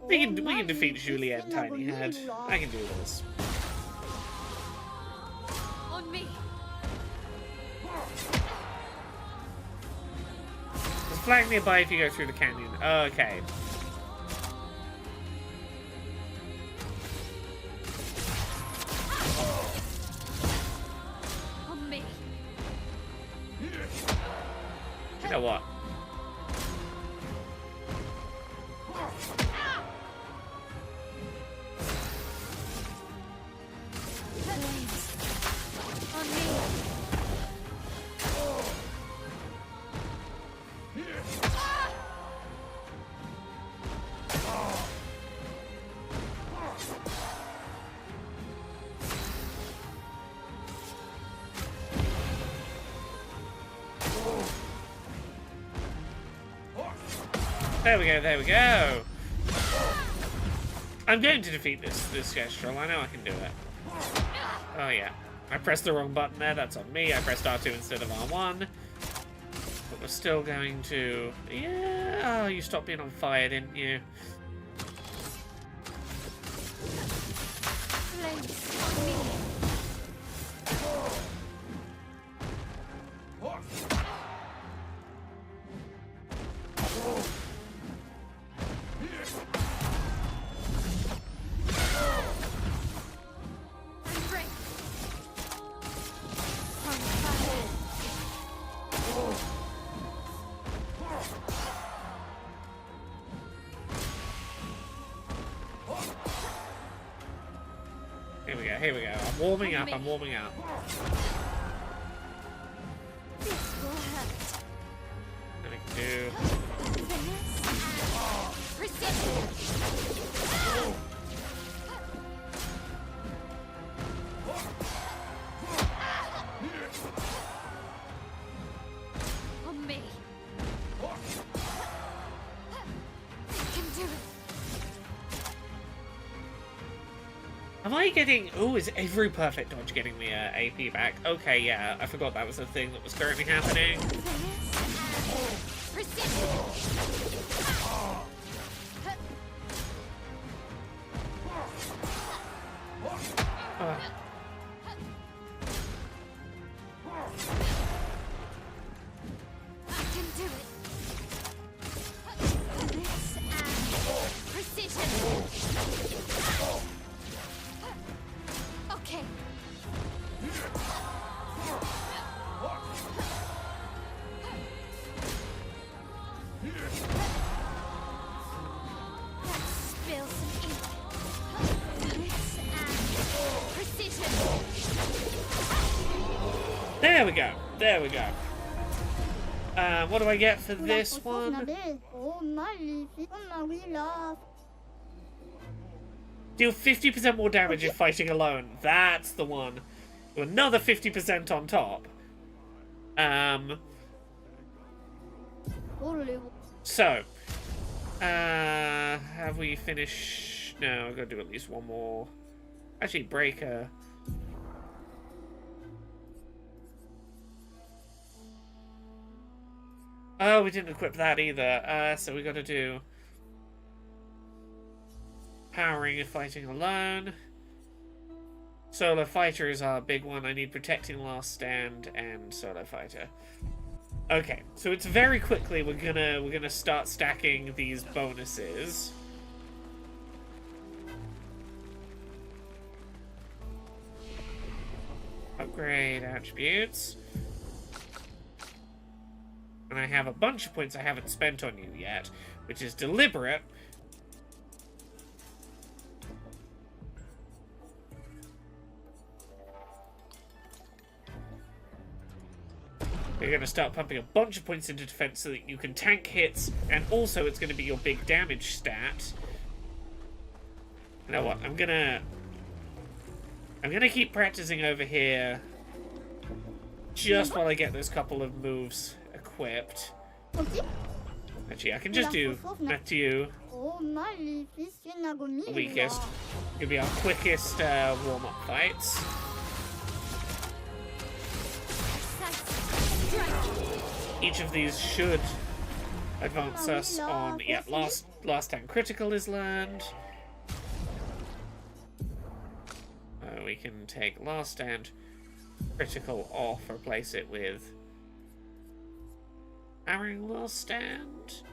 We can defeat Juliet and Tiny Head. I can do this. On me. There's a flag nearby if you go through the canyon. Oh, okay. You know what? There we go, there we go. I'm going to defeat this Gestural. I know I can do it. Oh yeah. I pressed the wrong button there, that's on me. I pressed R2 instead of R1. But we're still going to... Yeah, oh, you stopped being on fire, didn't you? Here we go. I'm warming up, I'm warming up. This will hurt. Then we can do... On me. I can do it. Am I getting... Oh, is every perfect dodge getting the AP back? Okay, yeah. I forgot that was a thing that was currently happening. I can do it. This and precision. Okay. Let's spill some ink. This and precision. There we go. There we go. What do I get for this one? Oh, magnifique. Oh, oui, là. Deal 50% more damage if fighting alone. That's the one. Another 50% on top. So, have we finished? No, I've got to do at least one more. Actually, Breaker. Oh, we didn't equip that either. So we got to do powering if fighting alone. Solo fighter is our big one. I need protecting last stand and solo fighter. Okay, so it's very quickly we're gonna start stacking these bonuses. Upgrade attributes. And I have a bunch of points I haven't spent on you yet, which is deliberate. You're going to start pumping a bunch of points into defense so that you can tank hits, and also it's going to be your big damage stat. You know what? I'm gonna keep practicing over here just while I get those couple of moves equipped. Actually, I can just do Matthew, the weakest. It'll be our quickest warm-up fights. Each of these should advance us on... Yeah, last time critical is learned. We can take last stand critical off, replace it with hammering last stand.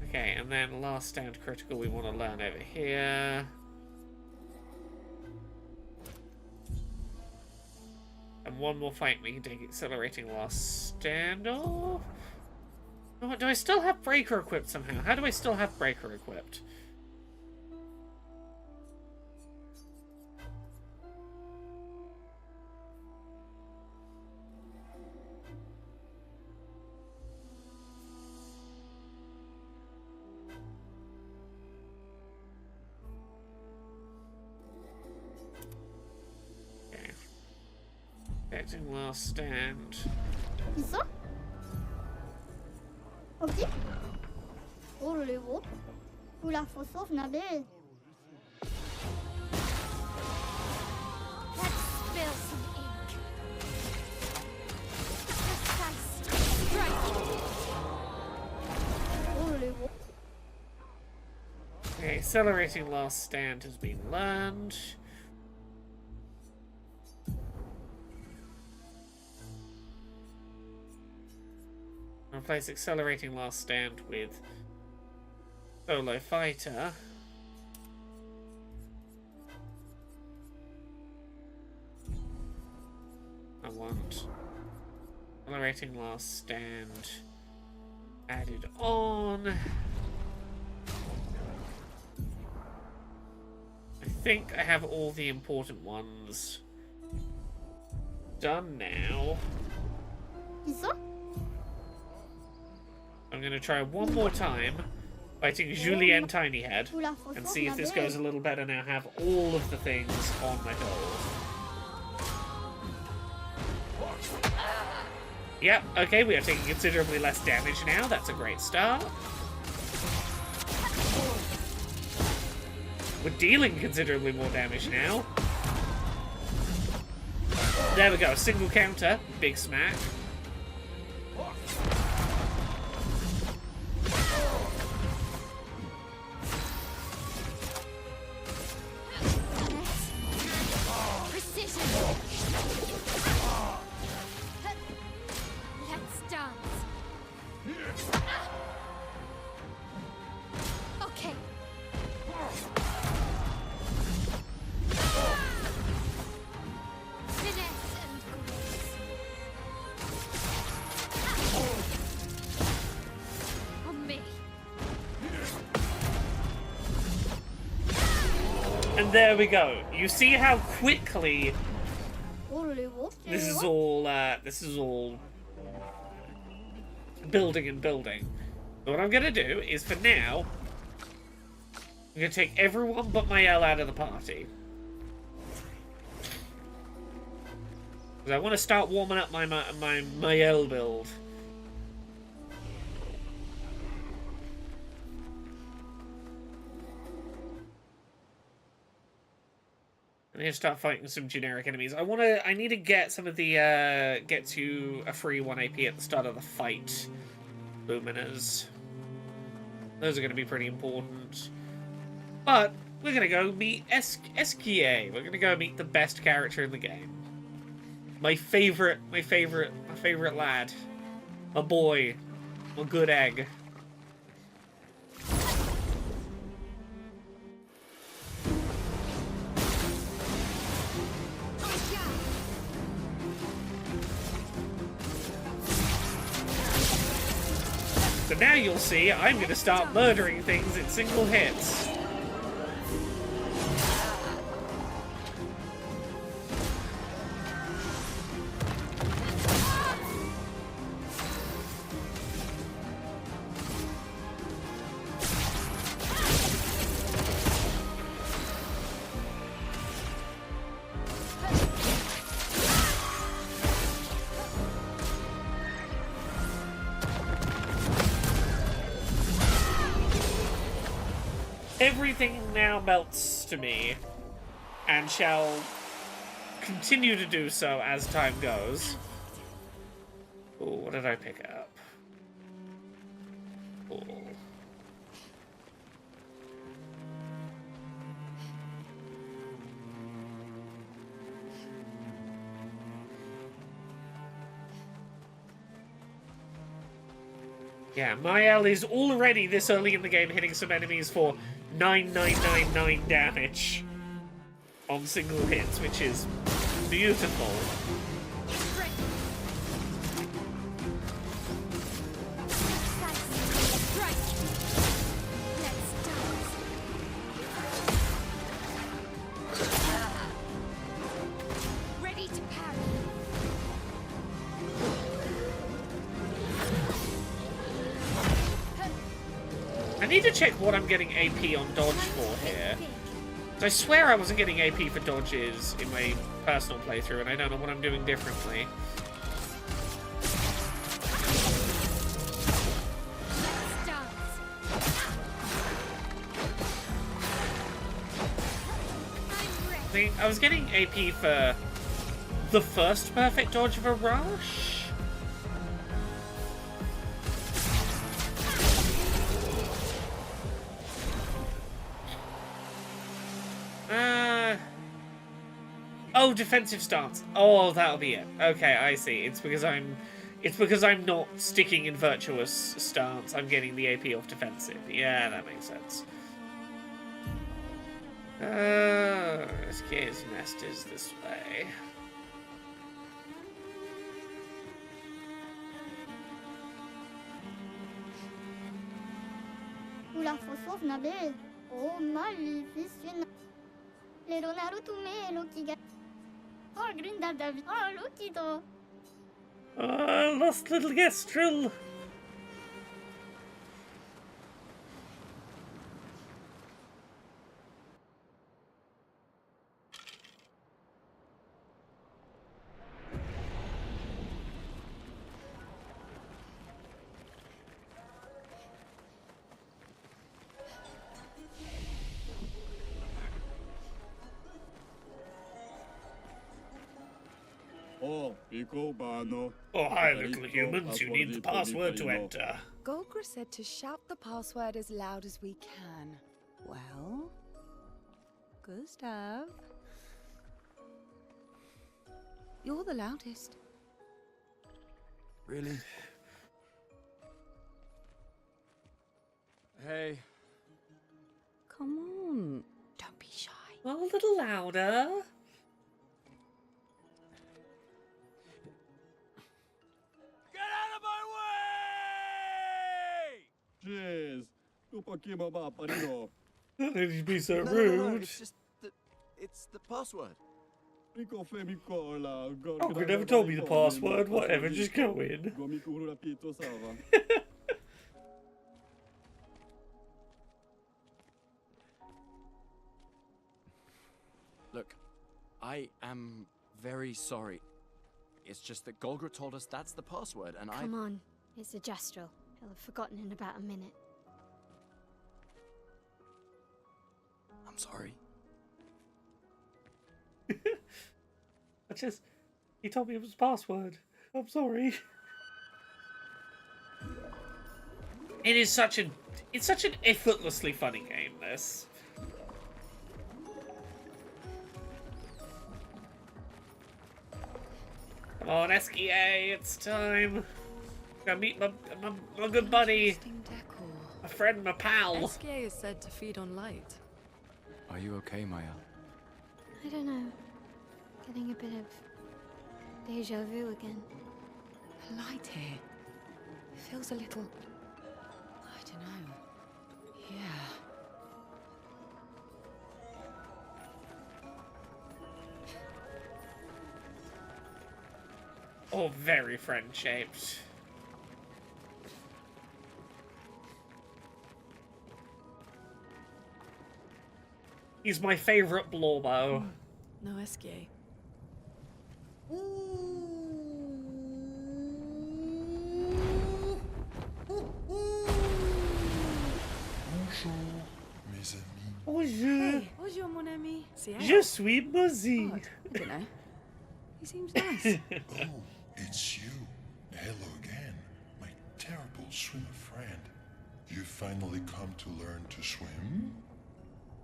Okay, and then last stand critical we want to learn over here. And one more fight we can take accelerating last stand off. Oh, do I still have breaker equipped somehow? How do I still have breaker equipped? Accelerating last stand. Qui ça? Ok. Oh le gros. Ou la photo, Nabil. Let's spill some ink. Precise strike. Oh le gros. Okay, accelerating last stand has been learned. Replace accelerating last stand with solo fighter. I want accelerating last stand added on. I think I have all the important ones done now. Qui ça? I'm going to try one more time, fighting Julien Tinyhead, Ou la photo, and see if this Nabil. goes a little better now. I have all of the things on my gold. Yep, okay, we are taking considerably less damage now. That's a great start. We're dealing considerably more damage now. There we go, single counter, big smack. Precision. Let's dance. Okay. Finesse and grace. On me. And there we go. You see how quickly Oh le gros. this is all building and building. So what I'm gonna do is, for now, I'm gonna take everyone but Mael out of the party. Because I want to start warming up my Mael build. I need to start fighting some generic enemies. I need to get some of the, get to a free 1 AP at the start of the fight. Luminers. Those are going to be pretty important. But, we're going to go meet Esquier. We're going to go meet the best character in the game. My favorite lad. My boy. My good egg. So now you'll see I'm going to start murdering things in single hits. Everything now melts to me, and shall continue to do so as time goes. Ooh, what did I pick up? Ooh. Yeah, Mael is already this early in the game hitting some enemies for 9999 damage on single hits, which is beautiful. Ready to parry. I need to check what I'm getting AP on dodge for here. I swear I wasn't getting AP for dodges in my personal playthrough, and I don't know what I'm doing differently. I was getting AP for the first perfect dodge of a rush. Oh, defensive stance. Oh, that'll be it. Okay, I see. It's because I'm not sticking in virtuous stance. I'm getting the AP off defensive. Yeah, that makes sense. SK's nest is this way. Ula fosov nabe. Oh, maleficina. Le Naruto me lo kiga. Oh, grinda David. Oh, Lukido. Oh, lost little Gestrel. Oh, hi, little humans. You need the password to enter. Golgra said to shout the password as loud as we can. Well, Gustav, you're the loudest. Really? Hey. Come on, don't be shy. Oh, a little louder. Jeez, You'd be so No, rude. it's just the... It's the password. Golgra never told me the password. Whatever, just go in. Look, I am very sorry. It's just that Golgra told us that's the password, and Come on, it's a gestural. He'll have forgotten in about a minute. I'm sorry. He told me it was his password. I'm sorry. It's such an effortlessly funny game, this. Come on, SKA, it's time. Gotta meet my good buddy. My friend, my pal. SKA is said to feed on light. Are you okay, Maya? I don't know. Getting a bit of deja vu again. The light here. It feels a little... I don't know. Yeah. Oh, very friend-shaped. He's my favorite Blorbo. No SKA. Bonjour, mes amis. Bonjour. Bonjour, mon ami. Je suis Muzzy. Odd. I don't know. He seems nice. Oh, it's you. Hello again, my terrible swimmer friend. You finally come to learn to swim?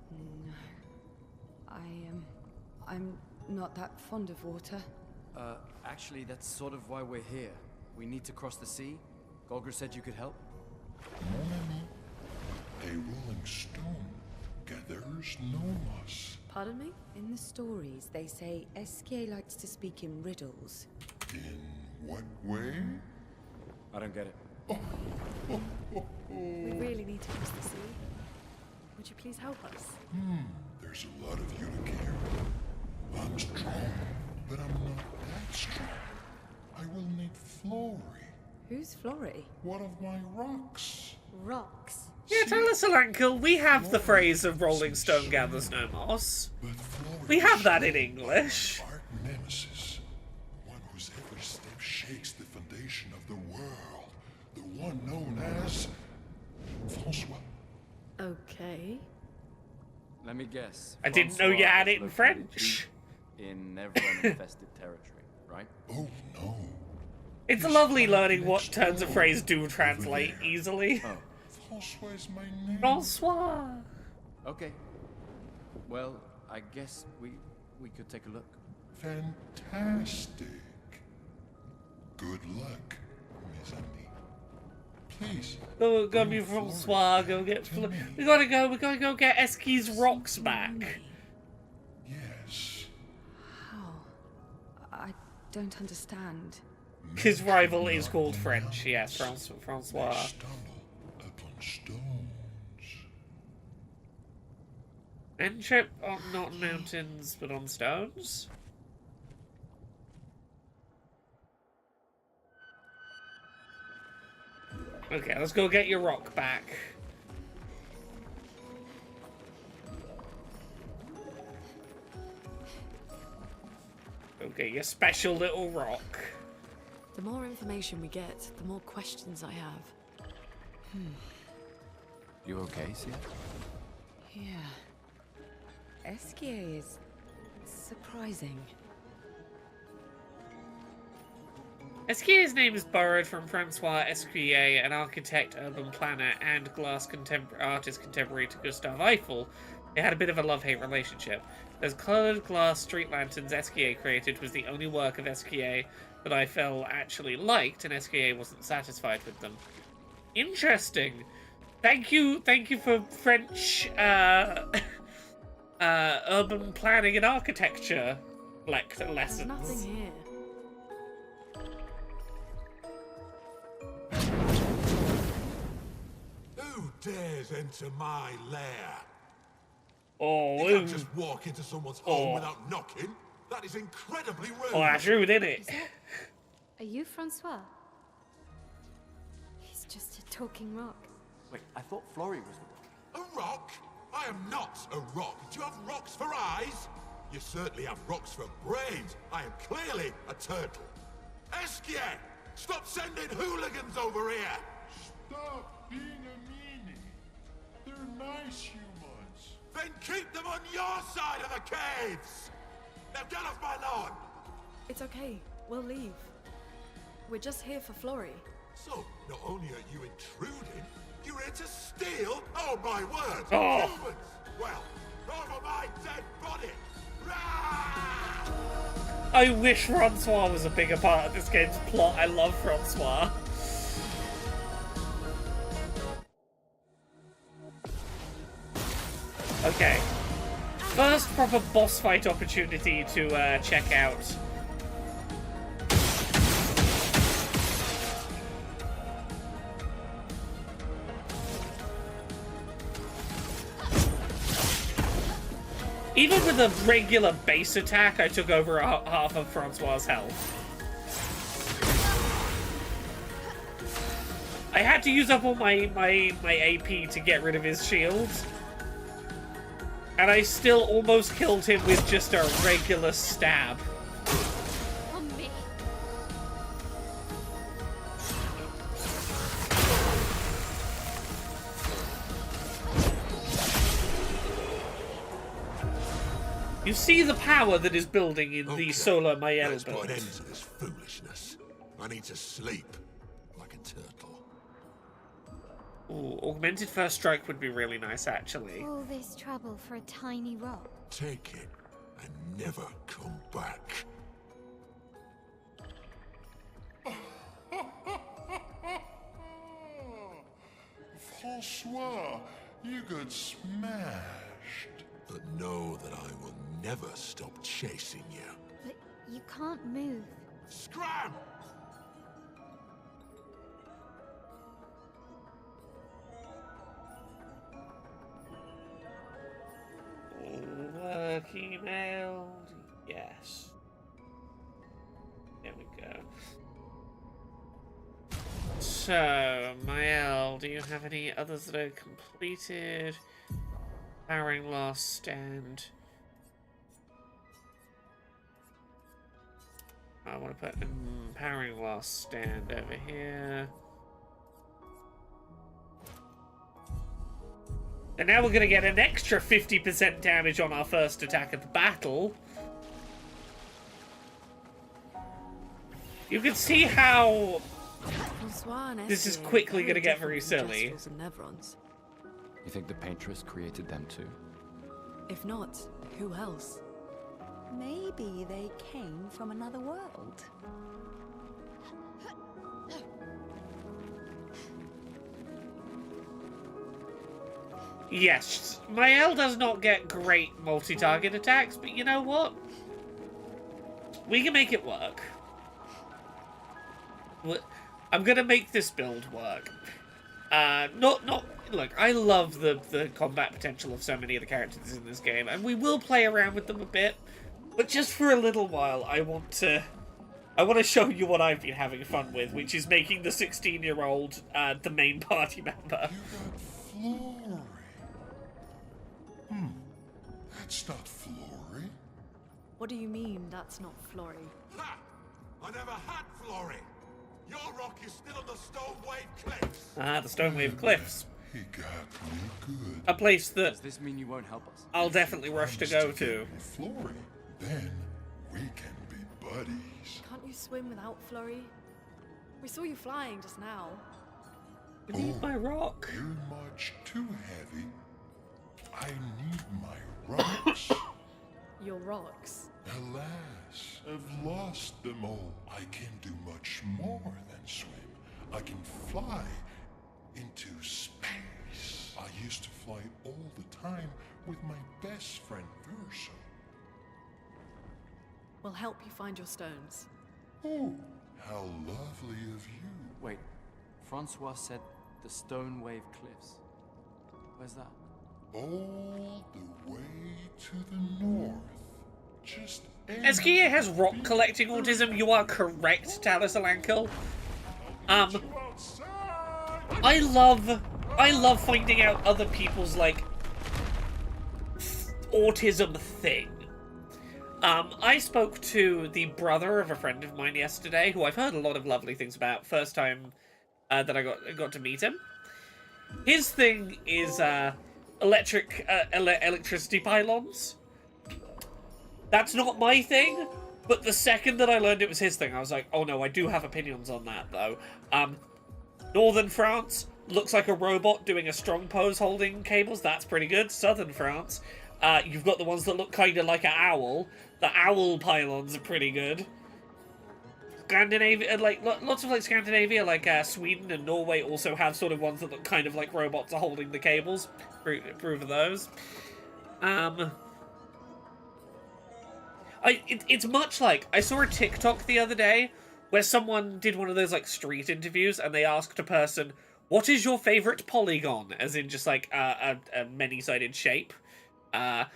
No. I'm not that fond of water. Actually, that's sort of why we're here. We need to cross the sea. Golgra said you could help. Mon ami, a rolling stone gathers no moss. Pardon me? In the stories, they say SK likes to speak in riddles. In what way? I don't get it. We really need to cross the sea. Would you please help us? There's a lot of you to care. I'm strong, but I'm not that strong. I will need Flory, Who's Flory? one of my rocks. Rocks. Yeah, tell us, Uncle. We have the phrase of Rolling Stone gathers no moss. We have that in English. Arch nemesis, one whose every step shakes the foundation of the world, the one known as Francois. Okay. Let me guess. I didn't know you Francois had is it in located French. deep in never-infested territory, right? Oh no. It's lovely learning what turns of phrase do translate easily. Oh, Francois is my name. Francois. okay. Well, I guess we could take a look. Fantastic. Good luck, mes amis. Please. Go be Francois. Go get. We gotta go. We gotta go get Eski's rocks back. Yes. How? I don't understand. His rival is called French. Yes, Francois. Stumble upon stones. Men trip on not mountains, but on stones. Okay, let's go get your rock back. Okay, your special little rock. The more information we get, the more questions I have. You okay, Sia? Yeah. Esquier is surprising. Esquier's name is borrowed from Francois Esquier, an architect, urban planner, and glass artist contemporary to Gustave Eiffel. They had a bit of a love-hate relationship. Those coloured glass street lanterns Esquier created was the only work of Esquier that Eiffel actually liked, and Esquier wasn't satisfied with them. Interesting. Thank you for French urban planning and architecture There's lessons. nothing here. Who dares enter my lair? Oh, You can't just walk into someone's home without knocking. That is incredibly rude. oh, that's rude, isn't it? Are you Francois? He's just a talking rock. Wait, I thought Florrie was the rock. A rock? I am not a rock. Do you have rocks for eyes? You certainly have rocks for brains. I am clearly a turtle. Esquier! Stop sending hooligans over here! Stop being a meanie. They're nice humans. Then keep them on your side of the caves! Now get off my lawn! It's okay. We'll leave. We're just here for Florrie. So, not only are you intruding, you're here to steal? Oh my word! Oh. Humans! Well, over my dead body! Rah! I wish Francois was a bigger part of this game's plot. I love Francois. Okay. First proper boss fight opportunity to check out. Even with a regular base attack, I took over half of Francois' health. I had to use up all my AP to get rid of his shield. And I still almost killed him with just a regular stab. On me. You see the power that is building in the Solar Mael Let's put an build. end to this foolishness. I need to sleep like a turtle. Ooh, augmented first strike would be really nice, actually. All this trouble for a tiny rock. Take it and never come back. Francois, you got smashed. But know that I will never stop chasing you. But you can't move. Scram! Working out. Yes. There we go. So, Mael, do you have any others that are completed? Powering last stand. I want to put powering last stand over here. And now we're going to get an extra 50% damage on our first attack of the battle. You can see how this is quickly going to get very silly. You think the paintress created them too? If not, who else? Maybe they came from another world. Yes, Mael does not get great multi-target attacks, but you know what? We can make it work. I'm gonna make this build work. Look, I love the combat potential of so many of the characters in this game, and we will play around with them a bit, but just for a little while, I want to show you what I've been having fun with, which is making the 16-year-old the main party member. You got Flory. That's not Flory. What do you mean, that's not Flory? Ha! I never had Flory. Your rock is still on the Stonewave Cliffs. Ah, the Stonewave Cliffs. He got me good. A place that Does this mean you won't help us? I'll definitely rush to go to. Flory. Then we can be buddies. Can't you swim without Flory? We saw you flying just now. I need my rock. You're much too heavy. I need my rocks. Your rocks? Alas, I've lost them all. I can do much more than swim. I can fly into space. I used to fly all the time with my best friend Verso. We'll help you find your stones. Oh, how lovely of you. Wait, Francois said the Stonewave Cliffs. Where's that? All the way to the north. Just Eskia has rock collecting autism. You are correct, Talis Alankel. I love finding out other people's like autism thing. I spoke to the brother of a friend of mine yesterday, who I've heard a lot of lovely things about. First time that I got to meet him. His thing is electricity pylons. That's not my thing, but the second that I learned it was his thing, I was like, oh no, I do have opinions on that, though. Northern France looks like a robot doing a strong pose holding cables. That's pretty good. Southern France, you've got the ones that look kind of like an owl. The owl pylons are pretty good. Scandinavia, like, lots of, like, Scandinavia, like, Sweden and Norway also have sort of ones that look kind of like robots are holding the cables. Approve of those. It's much like, I saw a TikTok the other day where someone did one of those, like, street interviews, and they asked a person, what is your favorite polygon? As in just, like, a many-sided shape. And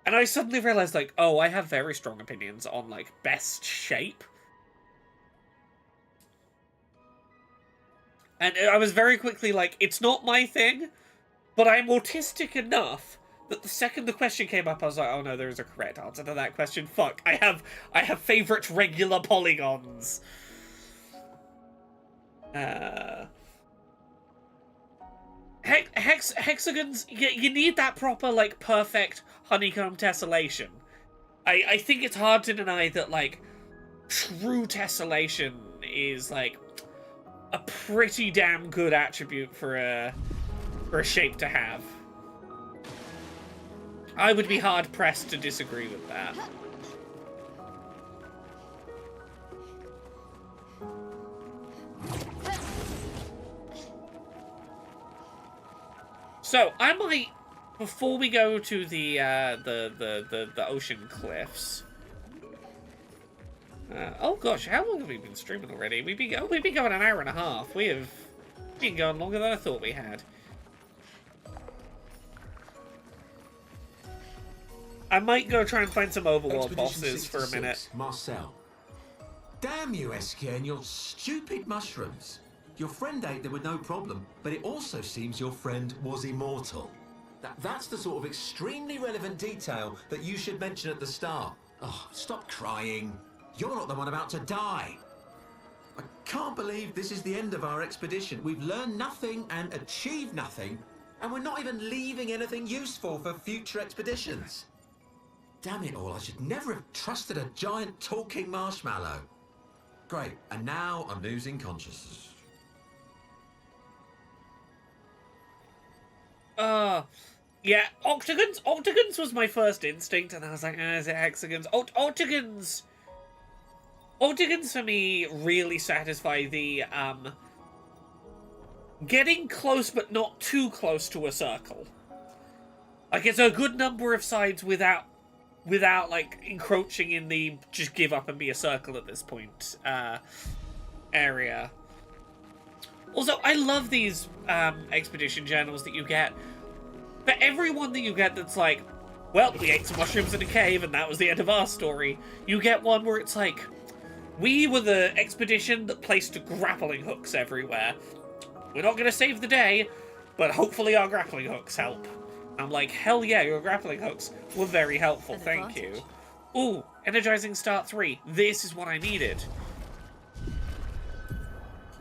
I suddenly realized, like, oh, I have very strong opinions on, like, best shape. And I was very quickly like, it's not my thing, but I'm autistic enough that the second the question came up, I was like, oh no, there is a correct answer to that question. Fuck, I have favorite regular polygons. Hexagons, you need that proper, like, perfect honeycomb tessellation. I think it's hard to deny that, like, true tessellation is, like, a pretty damn good attribute for a shape to have. I would be hard-pressed to disagree with that. So, I might, before we go to the ocean cliffs... oh gosh, how long have we been streaming already? We've been going an hour and a half. We have been going longer than I thought we had. I might go try and find some overworld bosses for a minute. Marcel. Damn you, Eskia, and your stupid mushrooms. Your friend ate them with no problem, but it also seems your friend was immortal. That's the sort of extremely relevant detail that you should mention at the start. Oh, stop crying. You're not the one about to die. I can't believe this is the end of our expedition. We've learned nothing and achieved nothing, and we're not even leaving anything useful for future expeditions. Damn it all, I should never have trusted a giant talking marshmallow. Great, and now I'm losing consciousness. Yeah, octagons. Octagons was my first instinct, and I was like, is it hexagons? Octagons. Octagons for me really satisfy the getting close but not too close to a circle. Like it's a good number of sides without like encroaching in the just give up and be a circle at this point area. Also, I love these expedition journals that you get. For everyone that you get that's like, well, we ate some mushrooms in a cave and that was the end of our story, you get one where it's like, we were the expedition that placed grappling hooks everywhere. We're not going to save the day, but hopefully our grappling hooks help. I'm like, hell yeah, your grappling hooks were very helpful, thank you. Ooh, energizing start 3. This is what I needed.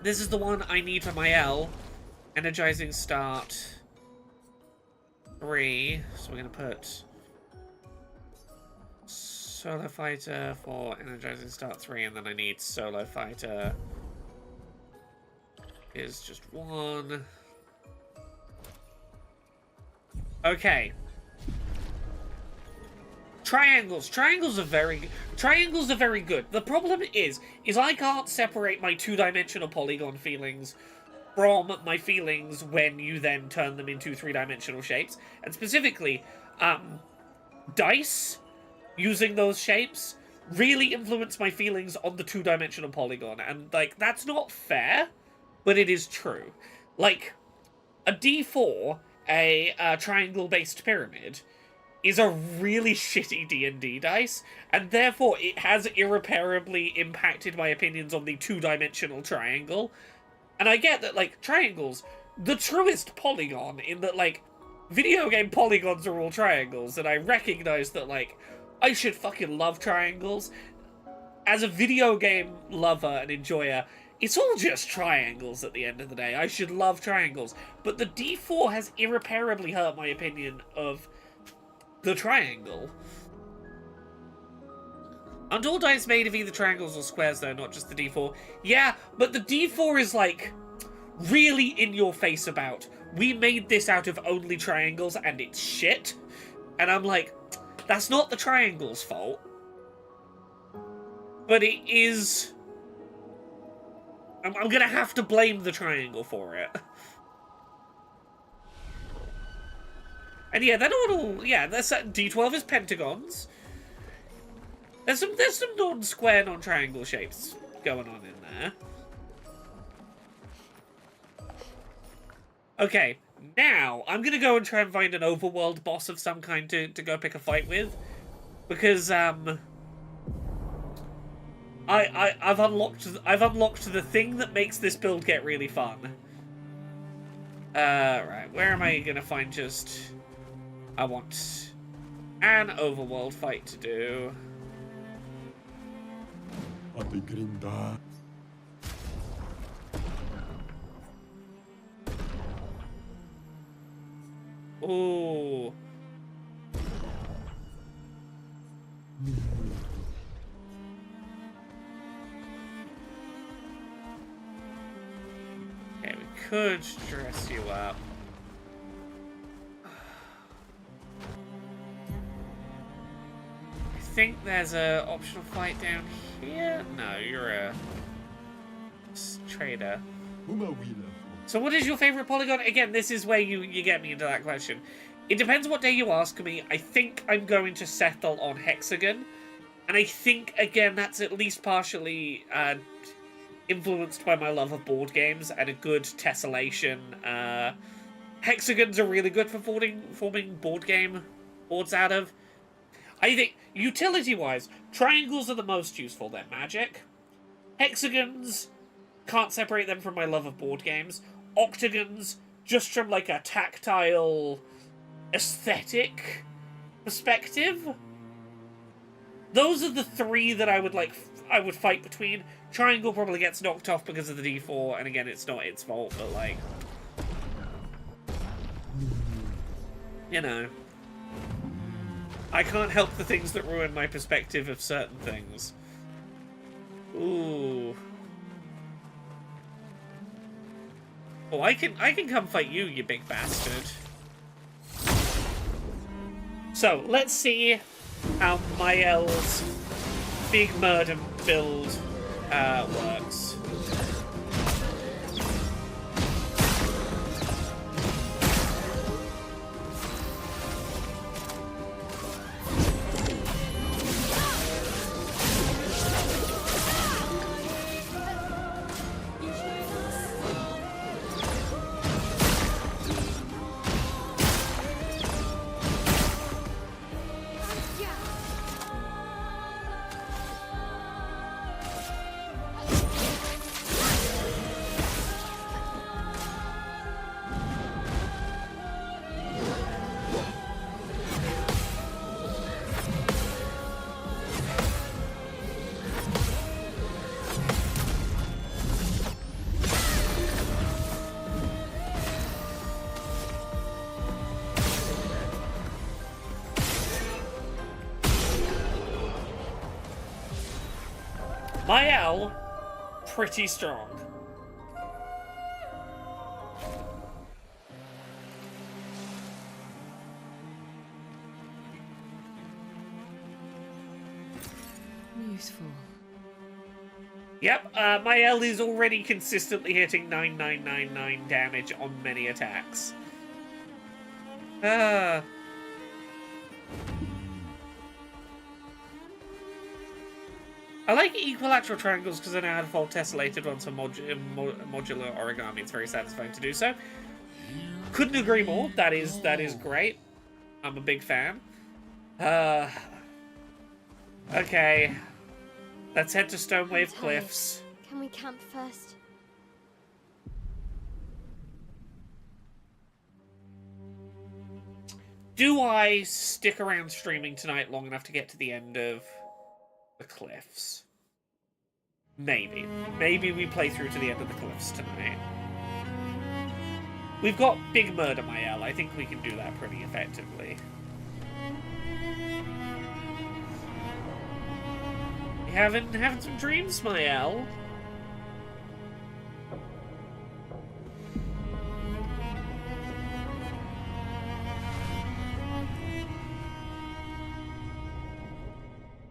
This is the one I need for my L. Energizing start 3. So we're going to put Solo Fighter for energizing start 3, and then I need Solo Fighter is just 1. Okay. Triangles. Triangles are very good. The problem is I can't separate my two-dimensional polygon feelings from my feelings when you then turn them into three-dimensional shapes. And specifically, dice, using those shapes, really influence my feelings on the two-dimensional polygon. And, like, that's not fair, but it is true. Like, a D4, a triangle-based pyramid, is a really shitty D&D dice, and therefore it has irreparably impacted my opinions on the two-dimensional triangle. And I get that, like, triangles, the truest polygon, in that, like, video game polygons are all triangles, and I recognize that, like, I should fucking love triangles. As a video game lover and enjoyer, it's all just triangles at the end of the day. I should love triangles. But the D4 has irreparably hurt my opinion of the triangle. Aren't all dice made of either triangles or squares, though, not just the D4? Yeah, but the D4 is, like, really in your face about, we made this out of only triangles and it's shit. And I'm like, that's not the triangle's fault. But it is... I'm gonna have to blame the triangle for it. And yeah, they're not all... Yeah, D12 is pentagons. There's some non-square, non-triangle shapes going on in there. Okay, now I'm gonna go and try and find an overworld boss of some kind to go pick a fight with, because I've unlocked the thing that makes this build get really fun. Right, where am I gonna find just... I want an overworld fight to do. Ooh. Okay, we could dress you up. I think there's a optional fight down here. No, you're a trader. So what is your favorite polygon? Again, this is where you get me into that question. It depends what day you ask me. I think I'm going to settle on hexagon. And I think, again, that's at least partially influenced by my love of board games and a good tessellation. Hexagons are really good for forming board game boards out of. I think, utility-wise, triangles are the most useful. They're magic. Hexagons, can't separate them from my love of board games. Octagons, just from like a tactile aesthetic perspective. Those are the three that I would fight between. Triangle probably gets knocked off because of the D4, and again, it's not its fault, but like, you know, I can't help the things that ruin my perspective of certain things. Ooh. Oh, I can come fight you, you big bastard. So, let's see how Mael's big murder build works. Mael, pretty strong. Useful. Yep, Mael is already consistently hitting 9999 damage on many attacks. I like equilateral triangles because I know how to fold tessellated ones for modular origami. It's very satisfying to do so. Couldn't agree more. That is great. I'm a big fan. Okay. Let's head to Stonewave Cliffs. Can we camp first? Do I stick around streaming tonight long enough to get to the end of the cliffs? Maybe. Maybe we play through to the end of the cliffs tonight. We've got Big Murder Mael. I think we can do that pretty effectively. You having some dreams, Mael?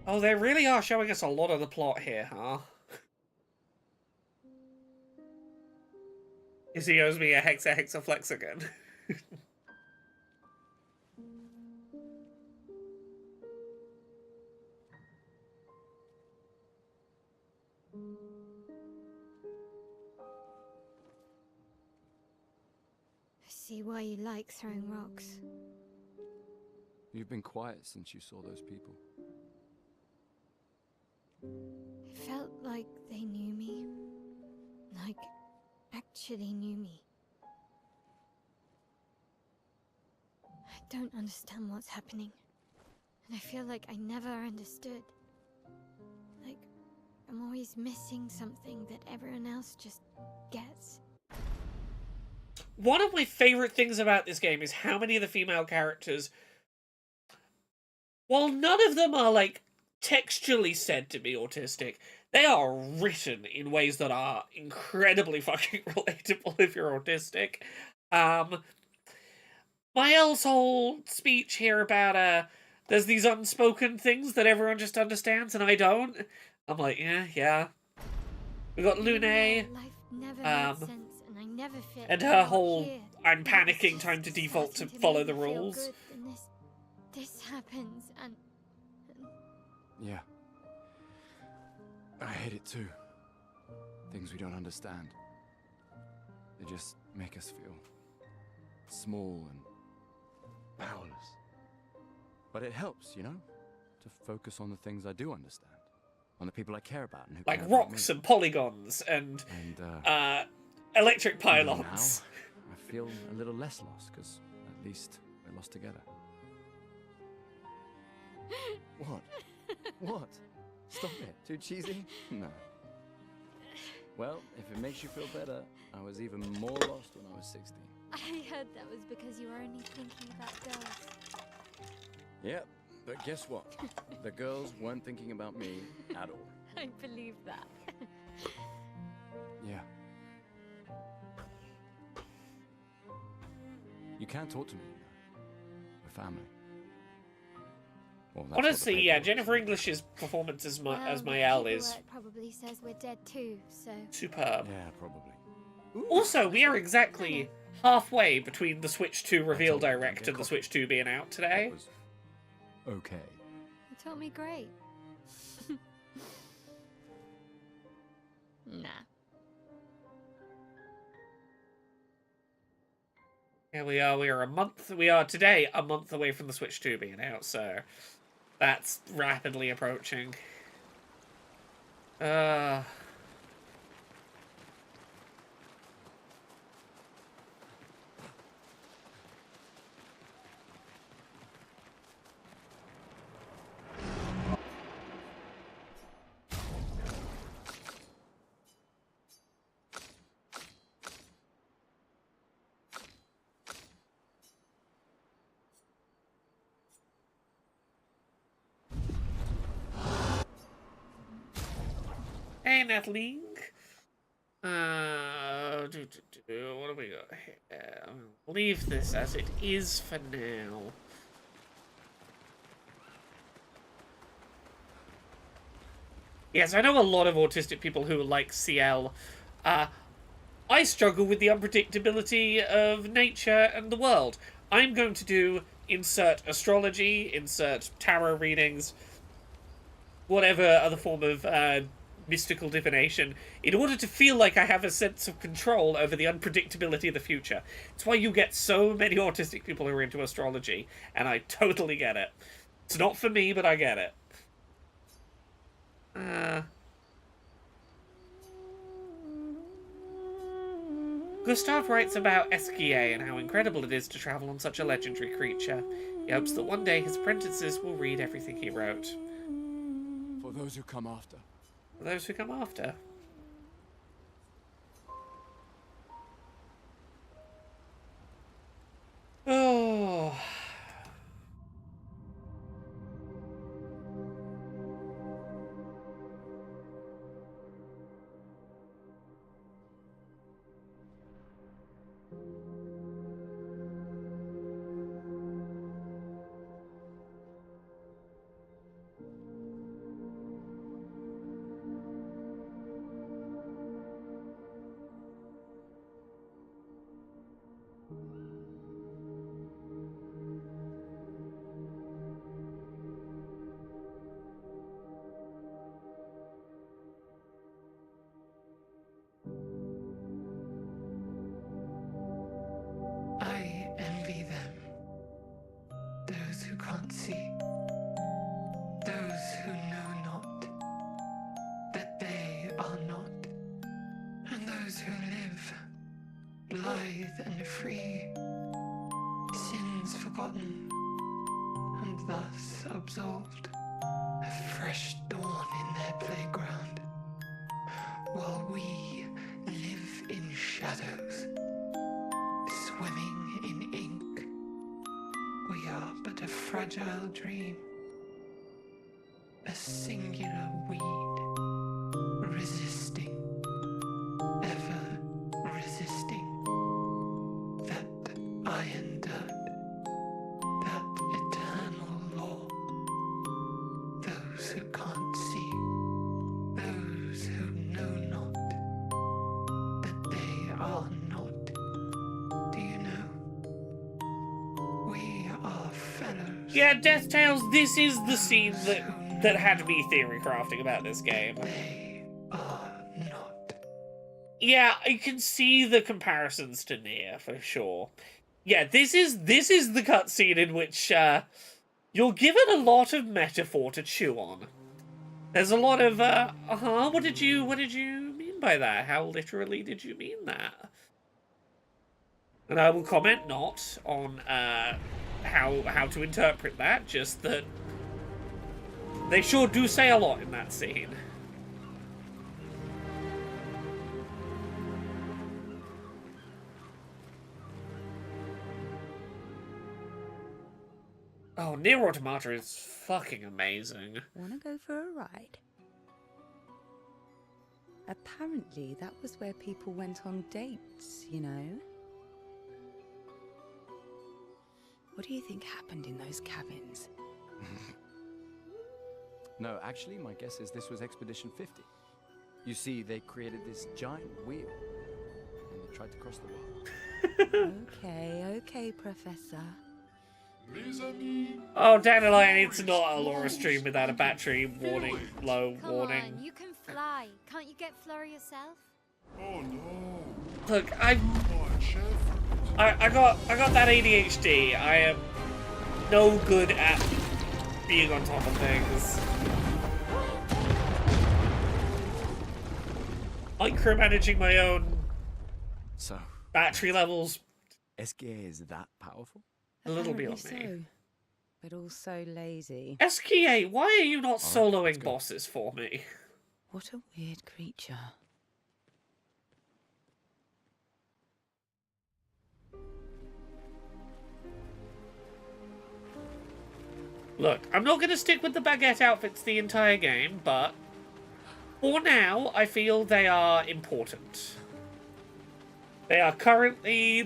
Oh, they really are showing us a lot of the plot here, huh? He owes me a hexaflexagon. I see why you like throwing rocks. You've been quiet since you saw those people. It felt like they knew me. Like, actually knew me. I don't understand what's happening. And I feel like I never understood. Like, I'm always missing something that everyone else just gets. One of my favorite things about this game is how many of the female characters, while none of them are, like, textually said to be autistic, they are written in ways that are incredibly fucking relatable if you're autistic. Mael's whole speech here about, there's these unspoken things that everyone just understands and I don't. I'm like, yeah. We got Lune, and her whole, I'm panicking, time to default to follow the rules. This happens, and... Yeah. I hate it too. Things we don't understand. They just make us feel small and powerless. But it helps, you know? To focus on the things I do understand. on the people I care about and who Like care about rocks me. and polygons and electric Even pylons. now, I feel a little less lost because at least we're lost together. What? What? Stop it. Too cheesy? No. Well, if it makes you feel better, I was even more lost when I was 16. I heard that was because you were only thinking about girls. Yep, but guess what? The girls weren't thinking about me at all. I believe that. Yeah. You can't talk to me, you know. We're family. Well, that's what the Honestly, yeah, paperwork Jennifer said. English's performance as Well, Mael the is paperwork probably says we're dead too, so... superb. Yeah, probably. Also, we are exactly halfway between the Switch 2 reveal told you, direct get and the coffee. Switch 2 being out today. That was okay. You taught me great. Nah. Here we are. We are today a month away from the Switch 2 being out, so that's rapidly approaching. Hey, Natalie. What do we got here? I'll leave this as it is for now. Yes, I know a lot of autistic people who like CL. I struggle with the unpredictability of nature and the world. I'm going to do insert astrology, insert tarot readings, whatever other form of mystical divination, in order to feel like I have a sense of control over the unpredictability of the future. It's why you get so many autistic people who are into astrology, and I totally get it. It's not for me, but I get it. Gustav writes about Esquier and how incredible it is to travel on such a legendary creature. He hopes that one day his apprentices will read everything he wrote. For those who come after. For those who come after. Oh. I envy them. Those who can't see. Those who know not that they are not. And those who live, blithe and free, sins forgotten, and thus absolved. A fresh dawn in their playground, while we live in shadows, swimming in ink. We are but a fragile dream, a singular weed, resisting, ever resisting, that iron dirt, that eternal law. Those who can't see, those who know not that they are not. Do you know? We are fellows. Yeah, Death Tales, this is the scene that had me theory crafting about this game. They are not. Yeah, I can see the comparisons to Nier, for sure. Yeah, this is the cutscene in which you're given a lot of metaphor to chew on. There's a lot of, what did you mean by that? How literally did you mean that? And I will comment not on, how to interpret that, just that they sure do say a lot in that scene. Oh, Nier Automata is fucking amazing. Wanna go for a ride? Apparently, that was where people went on dates, you know? What do you think happened in those cabins? No, actually, my guess is this was Expedition 50. You see, they created this giant wheel, and they tried to cross the world. Okay, Professor. Oh, Dandelion, it's not a Laura stream without a battery warning, low Come warning. on, you can fly. Can't you get Flora yourself? Oh no. Look, I Much effort. got that ADHD. I am no good at being on top of things. Micromanaging my own So, battery levels. SKA is that powerful? A little beyond Apparently me. so, but also lazy. SKA, why are you not let's soloing go. bosses for me? What a weird creature. Look, I'm not going to stick with the baguette outfits the entire game, but for now, I feel they are important. They are currently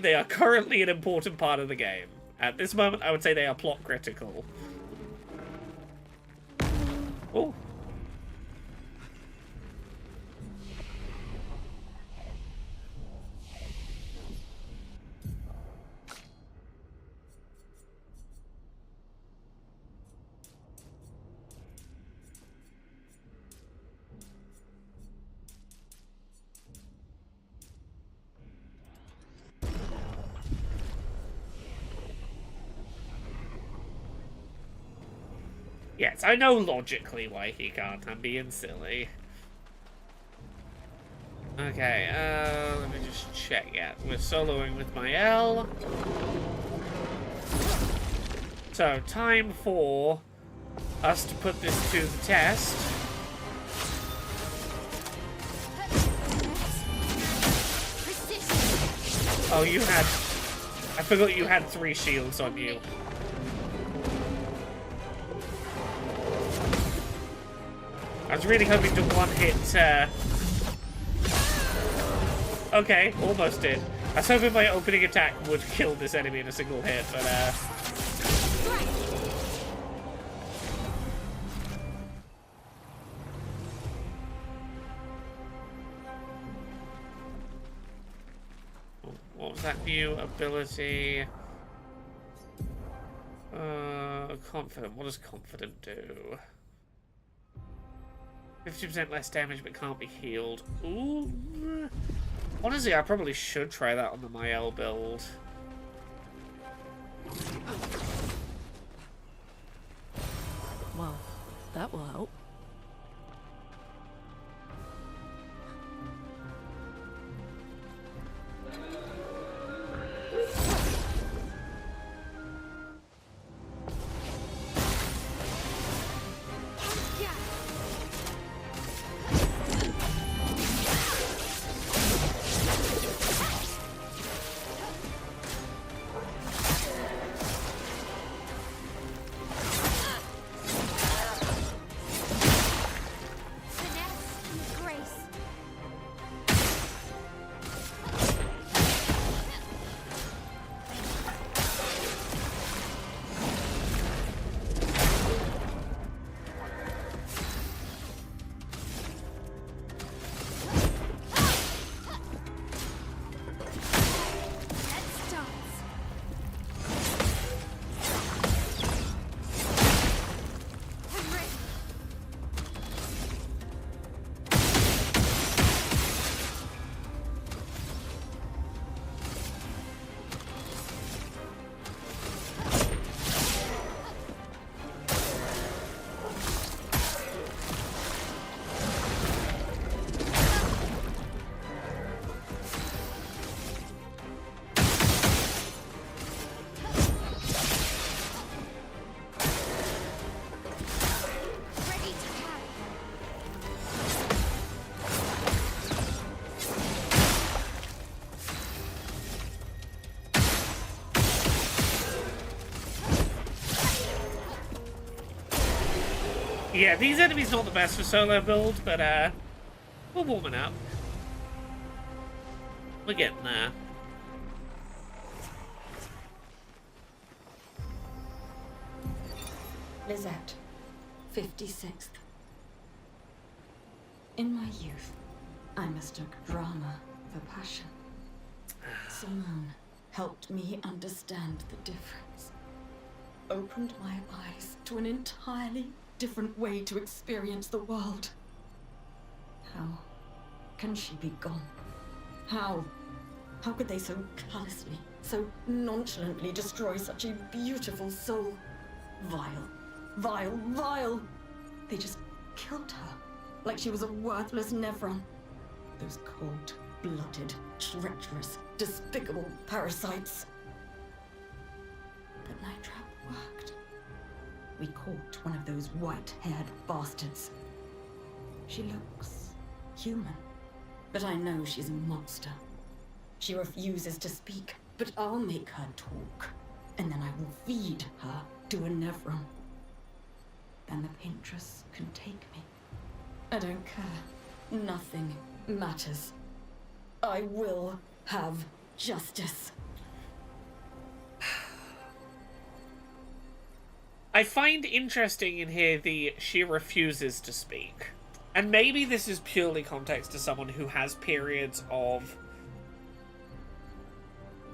an important part of the game. At this moment, I would say they are plot critical. Oh. Yes, I know logically why he can't. I'm being silly. Okay, let me just check. Yeah, we're soloing with my L. So, time for us to put this to the test. Oh, you had... I forgot you had 3 shields on you. I was really hoping to one-hit, Okay, almost did. I was hoping my opening attack would kill this enemy in a single hit, but, what was that new ability? Confident. What does Confident do? 50% less damage, but can't be healed. Ooh. Honestly, I probably should try that on the Mael build. Well, that will help. Yeah, these enemies not the best for solo build, but we're warming up. We're getting there. Lizette, 56th. In my youth, I mistook drama for passion. Simone helped me understand the difference. Opened my eyes to an entirely different way to experience the world. How can she be gone? How could they so callously, so nonchalantly destroy such a beautiful soul? Vile, vile, vile! They just killed her, like she was a worthless Nevron. Those cold-blooded, treacherous, despicable parasites. But Night Trap worked. We caught one of those white-haired bastards. She looks human, but I know she's a monster. She refuses to speak, but I'll make her talk, and then I will feed her to a Nevron. Then the Paintress can take me. I don't care. Nothing matters. I will have justice. I find interesting in here the she refuses to speak. And maybe this is purely context to someone who has periods of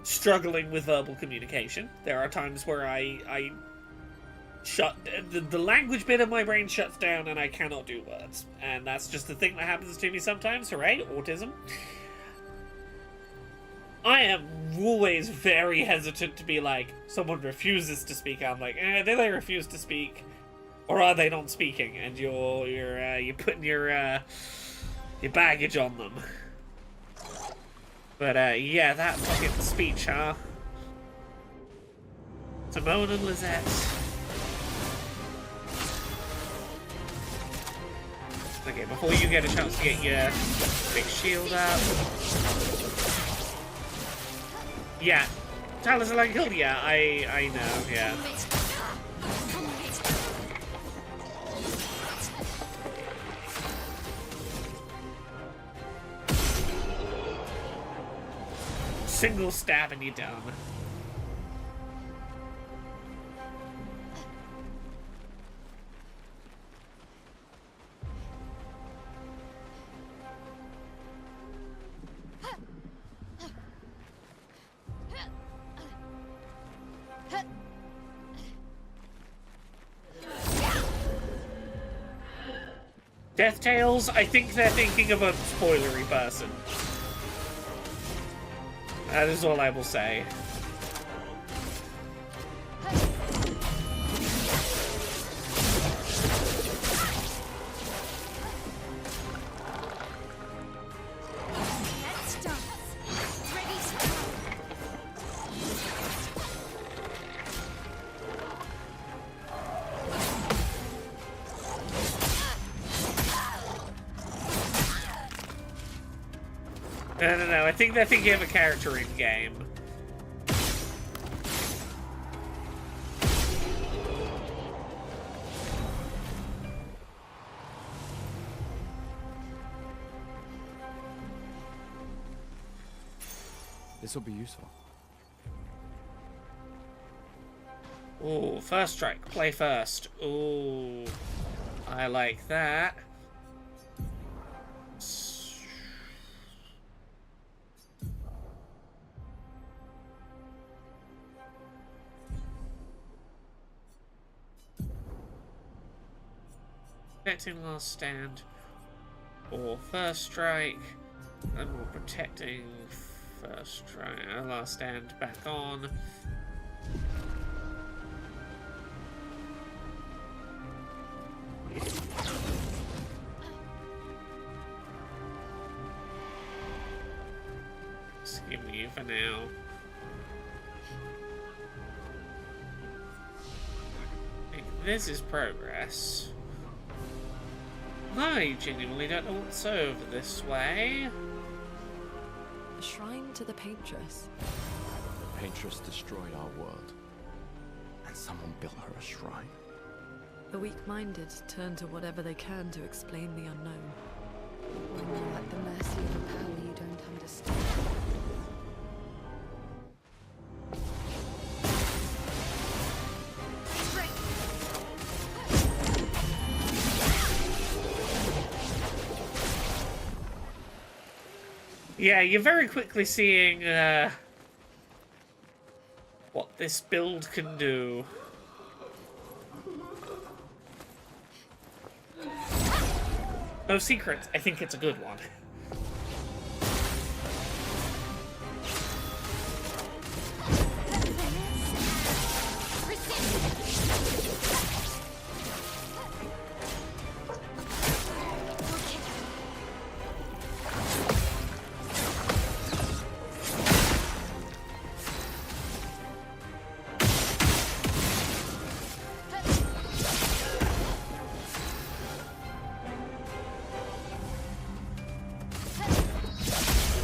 struggling with verbal communication. There are times where I shut... The language bit of my brain shuts down and I cannot do words. And that's just the thing that happens to me sometimes. Hooray, autism. I am always very hesitant to be like, someone refuses to speak. I'm like, do they refuse to speak? Or are they not speaking? And you're putting your baggage on them. But yeah, that fucking speech, huh? Simone and Lizette. Okay, before you get a chance to get your big shield up. Yeah, Talos like killed. Yeah, I know. Yeah. Single stab and you're done. Death Tales, I think they're thinking of a spoilery person. That is all I will say. No, I think they're thinking of a character in game. This will be useful. Ooh, first strike. Play first. Ooh, I like that. Protecting last stand or first strike, and we're protecting first strike, last stand back on. Skipping you for now. I think this is progress. I genuinely don't know what's over this way. A shrine to the Paintress. The Paintress destroyed our world, and someone built her a shrine. The weak-minded turn to whatever they can to explain the unknown. When you're at the mercy of a power you don't understand. Yeah, you're very quickly seeing what this build can do. No secret, I think it's a good one.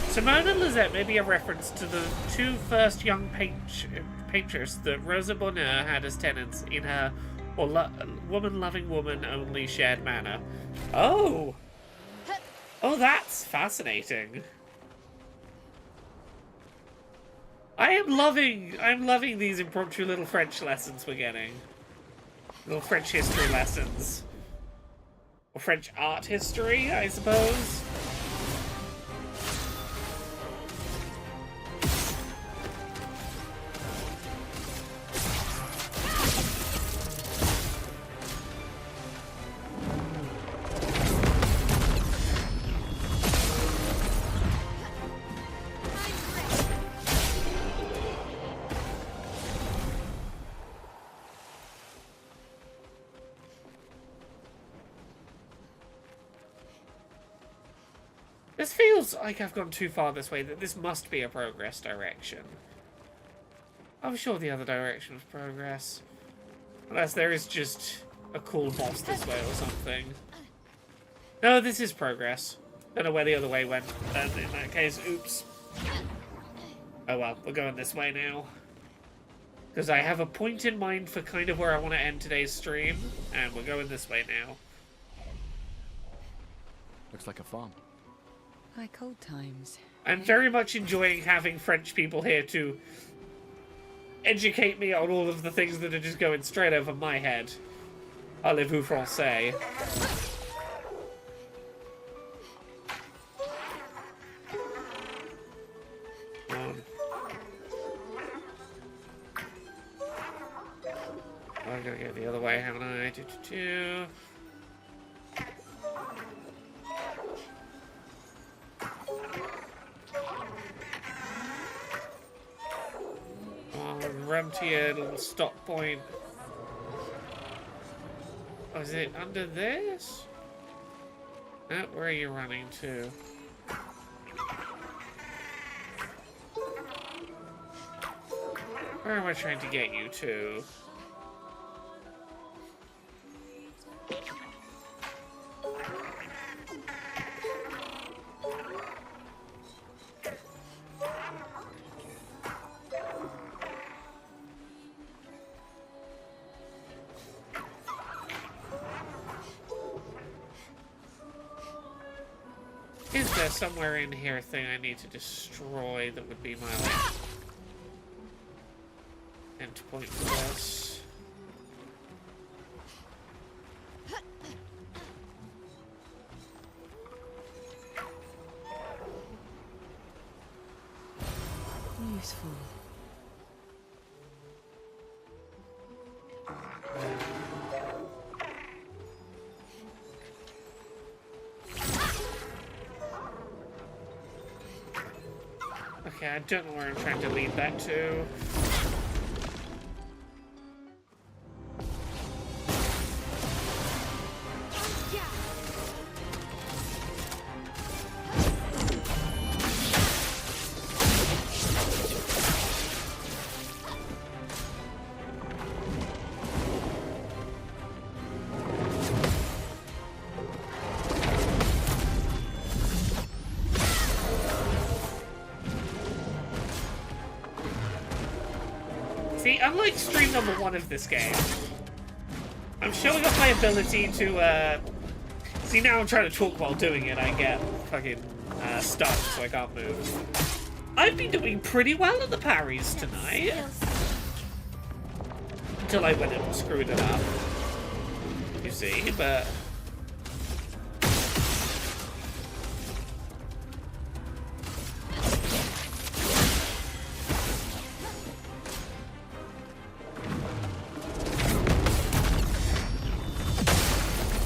Simone and Lizette may be a reference to the two first young patrons that Rosa Bonheur had as tenants in her woman-loving woman-only shared manor. Oh! Oh, that's fascinating. I'm loving these impromptu little French lessons we're getting. Little French history lessons. Or French art history, I suppose. This feels like I've gone too far this way, that this must be a progress direction. I'm sure the other direction was progress. Unless there is just a cool boss this way or something. No, this is progress. Don't know where the other way went. And in that case, oops. Oh well, we're going this way now. Because I have a point in mind for kind of where I want to end today's stream. And we're going this way now. Looks like a farm. Like old times. I'm very much enjoying having French people here to educate me on all of the things that are just going straight over my head. Parlez-vous français? I'm gonna go the other way, haven't I? Run to your little stop point. Oh, is it under this? Where are you running to? Where am I trying to get you to? Is there somewhere in here a thing I need to destroy that would be my like end point for this? Useful. Okay, I don't know where I'm trying to lead that to. See, unlike stream number 1 of this game, I'm showing off my ability to, see, now I'm trying to talk while doing it. I get fucking stuck, so I can't move. I've been doing pretty well at the parries tonight. Until I went and screwed it up. You see, but...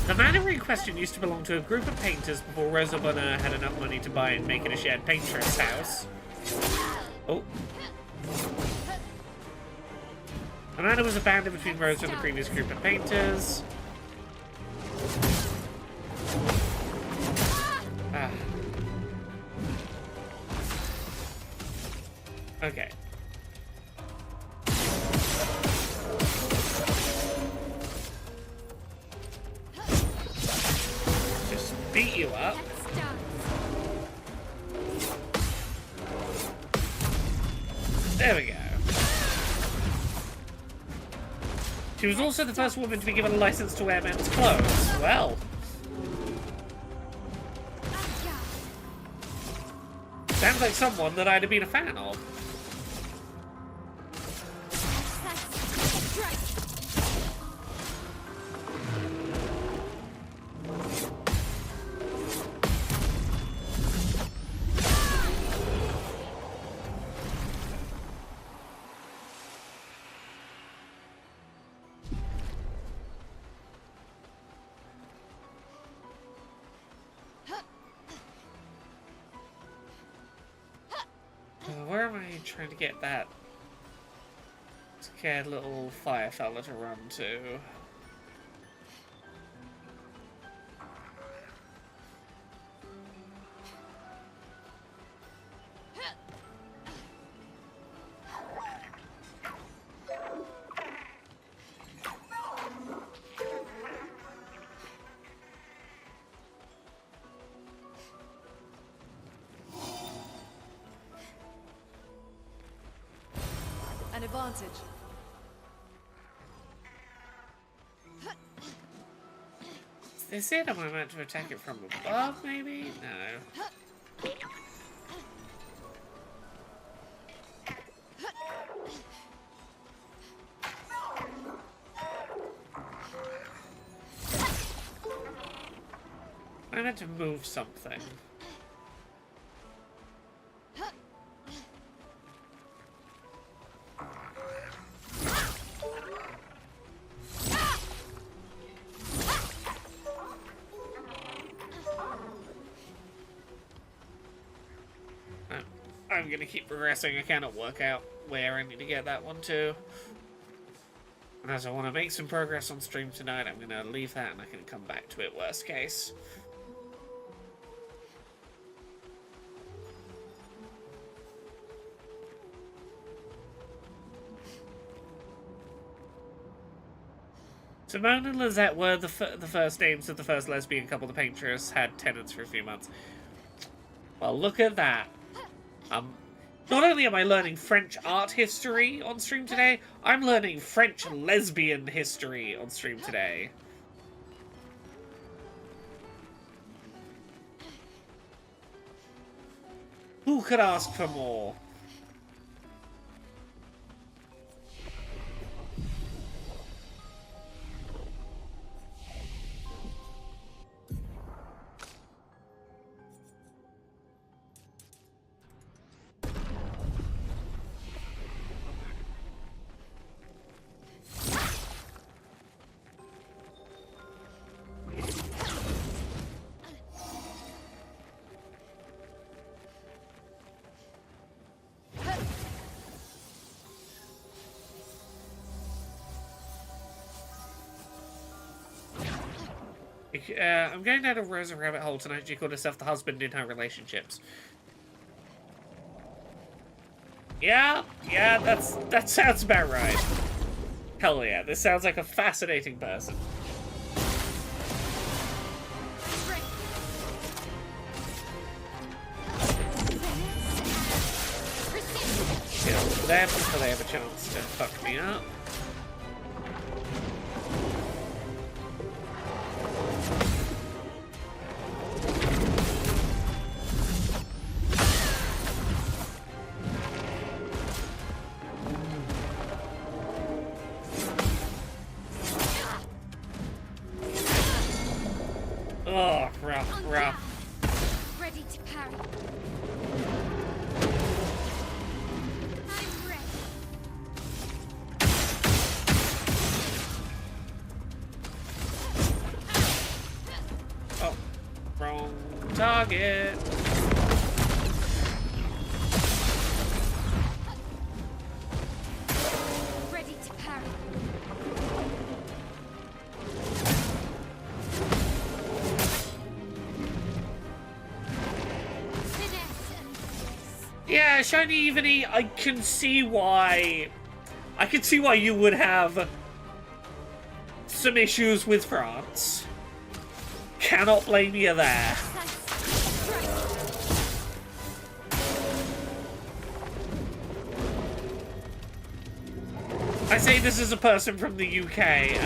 The manor in question used to belong to a group of painters before Rosa Bonheur had enough money to buy and make it a shared painter's house. Oh. The manor was abandoned between Rosa and the previous group of painters. Ah. Okay. Beat you up. There we go. She was also the first woman to be given a license to wear men's clothes. Well. Sounds like someone that I'd have been a fan of. Where am I trying to get that scared little fire fella to run to? An advantage. Is this it? Am I meant to attack it from above, maybe? No. I meant to move something. I'm gonna keep progressing. I cannot work out where I need to get that one to. And as I want to make some progress on stream tonight, I'm gonna leave that and I can come back to it worst case. Simone and Lizette were the first names of the first lesbian couple the paintress had tenants for a few months. Well, look at that. Not only am I learning French art history on stream today, I'm learning French lesbian history on stream today. Who could ask for more? I'm going down a Rosa rabbit hole tonight. She called herself the husband in her relationships. Yeah, that sounds about right. Hell yeah, this sounds like a fascinating person. Kill them before they have a chance to fuck me up. Target. Ready to parry. Yeah, Shiny Evany, I can see why you would have some issues with France. Cannot blame you there. I say this as a person from the UK.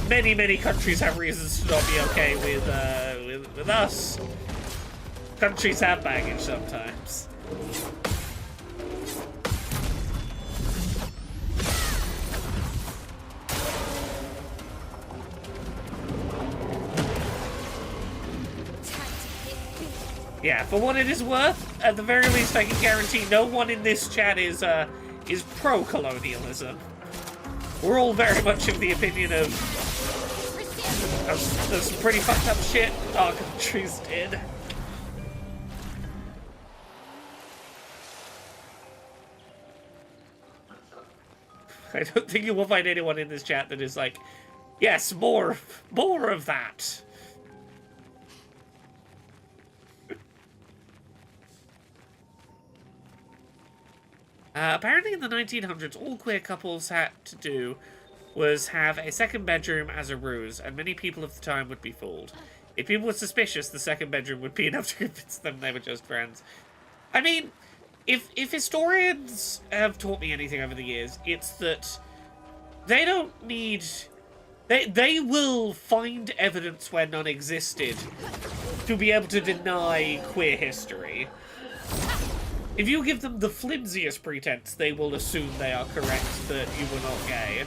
Many countries have reasons to not be okay with us. Countries have baggage sometimes. Yeah, for what it is worth, at the very least I can guarantee no one in this chat is pro-colonialism. We're all very much of the opinion of there's some pretty fucked up shit our countries did. I don't think you will find anyone in this chat that is like, yes, more of that. Apparently in the 1900s, all queer couples had to do was have a second bedroom as a ruse, and many people of the time would be fooled. If people were suspicious, the second bedroom would be enough to convince them they were just friends. I mean, if historians have taught me anything over the years, it's that they don't need... They will find evidence where none existed to be able to deny queer history. If you give them the flimsiest pretense, they will assume they are correct that you were not gay.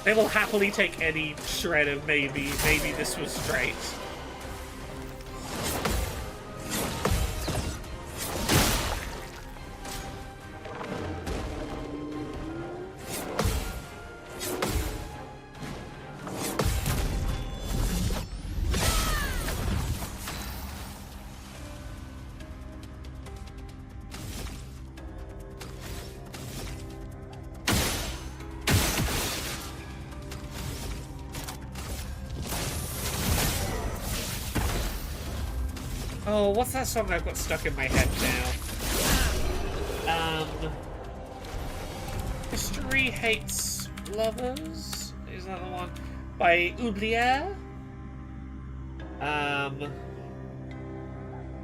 They will happily take any shred of maybe this was straight. Oh, what's that song I've got stuck in my head now? History Hates Lovers? Is that the one? By Oublier?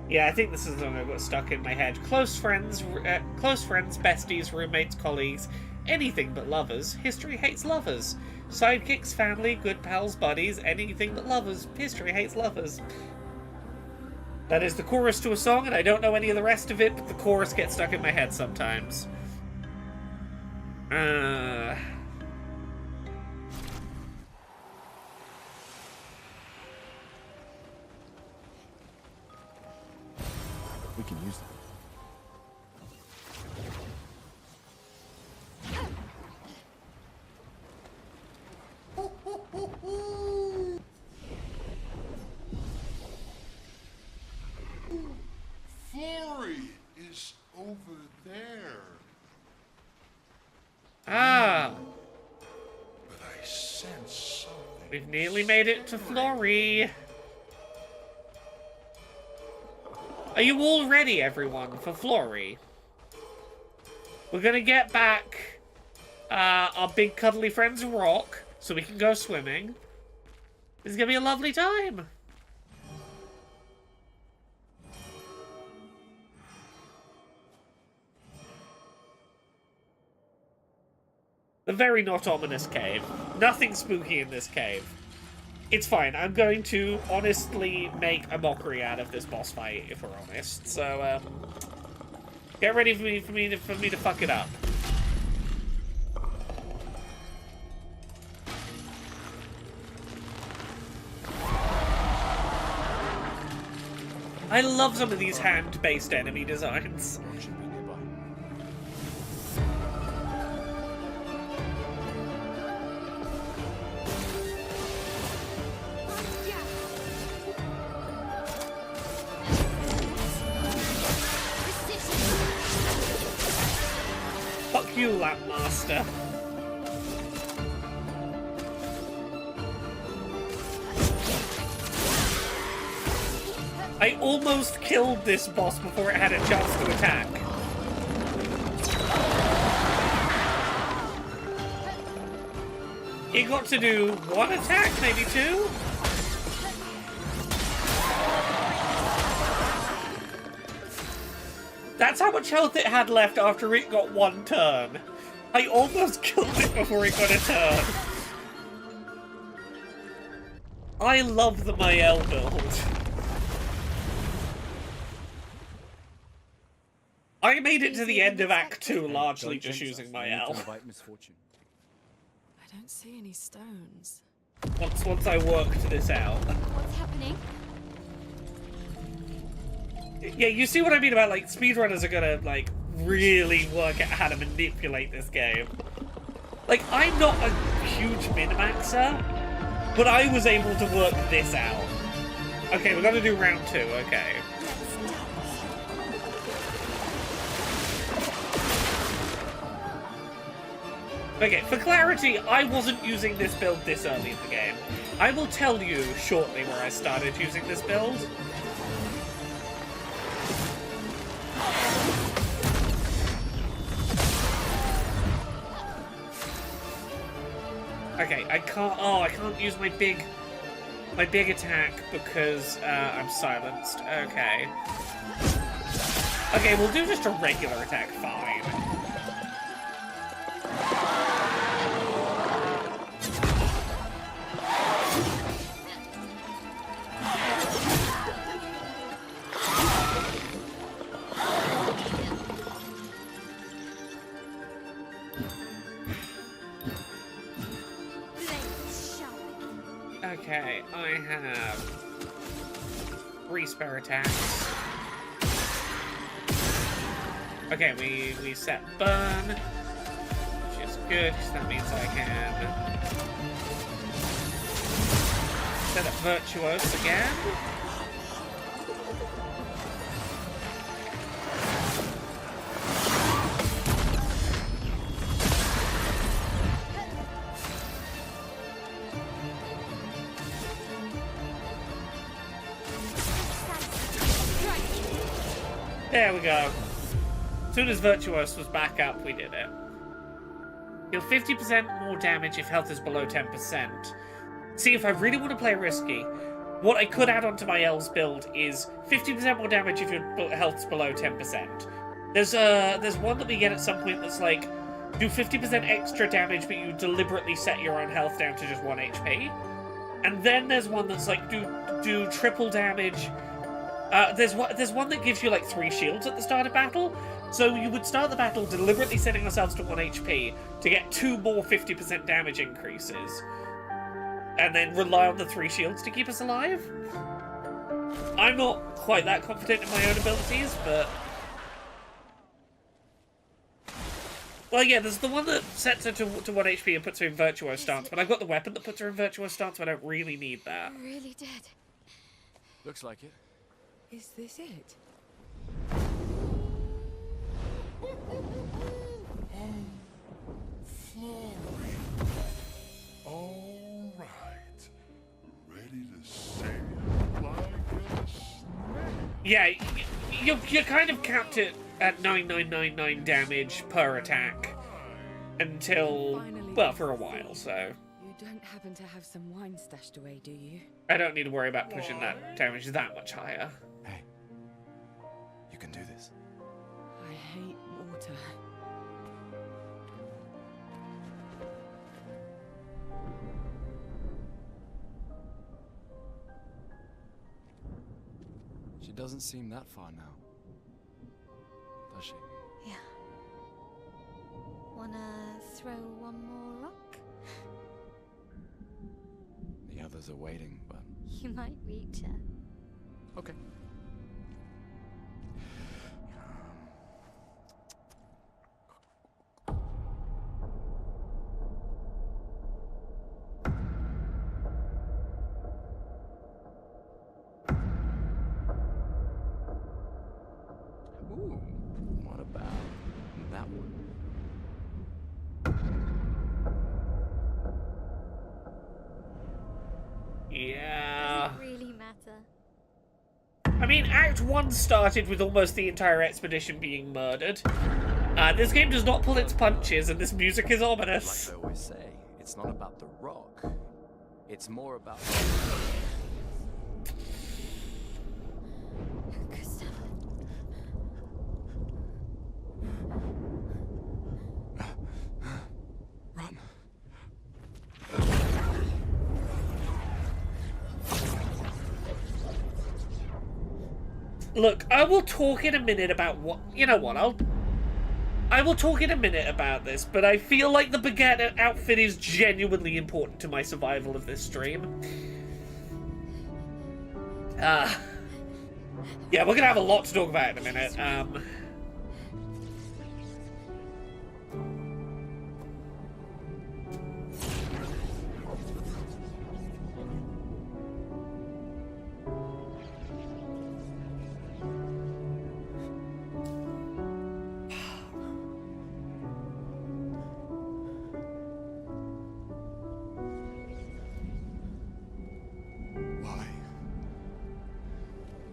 Yeah, I think this is the one I've got stuck in my head. Close friends, besties, roommates, colleagues, anything but lovers. History hates lovers. Sidekicks, family, good pals, buddies, anything but lovers. History hates lovers. That is the chorus to a song, and I don't know any of the rest of it, but the chorus gets stuck in my head sometimes. We can use that. Florrie is over there. Ah. But I sense something. We've nearly made it to Florrie. Are you all ready, everyone, for Florrie? We're gonna get back our big cuddly friends Rock, so we can go swimming. It's gonna be a lovely time. The very not ominous cave. Nothing spooky in this cave. It's fine. I'm going to honestly make a mockery out of this boss fight, if we're honest. So, get ready for me to fuck it up. I love some of these hand-based enemy designs. you, Lampmaster. I almost killed this boss before it had a chance to attack. It got to do one attack, maybe two? That's how much health it had left after it got one turn. I almost killed it before it got a turn. I love the Mael build. I made it to the end of Act 2 largely just using Mael. I don't see any stones. Once I worked this out. What's happening? Yeah, you see what I mean about, like, speedrunners are gonna, like, really work out how to manipulate this game. Like, I'm not a huge min-maxer, but I was able to work this out. Okay, we're gonna do round 2, okay. Okay, for clarity, I wasn't using this build this early in the game. I will tell you shortly where I started using this build. Okay, I can't use my big attack because I'm silenced. Okay. Okay, we'll do just a regular attack, fine. Okay, I have 3 spare attacks. Okay, we set burn, which is good, because that means I can set up virtuose again. There we go. As soon as Virtuose was back up, we did it. Deal 50% more damage if health is below 10%. See, if I really want to play risky, what I could add onto my L's build is 50% more damage if your health's below 10%. There's one that we get at some point that's like, do 50% extra damage, but you deliberately set your own health down to just 1 HP. And then there's one that's like, do triple damage. There's one that gives you like 3 shields at the start of battle. So you would start the battle deliberately setting ourselves to 1 HP to get 2 more 50% damage increases. And then rely on the 3 shields to keep us alive. I'm not quite that confident in my own abilities, but... Well, yeah, there's the one that sets her to 1 HP and puts her in Virtuose stance, but I've got the weapon that puts her in Virtuose stance, so I don't really need that. I really did. Looks like it. Is this it? All right. Ready to sail like a snake. Yeah, you kind of capped it at 9999 damage per attack until, well, for a while, so... You don't happen to have some wine stashed away, do you? I don't need to worry about pushing that damage that much higher. Hey, you can do this. I hate water. She doesn't seem that far now, does she? Yeah. Wanna throw one more rock? The others are waiting, but... You might reach her. Okay. Ooh, what about that one? Yeah. Does it really matter? I mean, Act 1 started with almost the entire expedition being murdered. This game does not pull its punches, and this music is ominous. Like I always say, it's not about the rock. It's more about... Run. Look, I will talk in a minute about what... You know what, I will talk in a minute about this, but I feel like the baguette outfit is genuinely important to my survival of this stream. Yeah, we're gonna have a lot to talk about in a minute.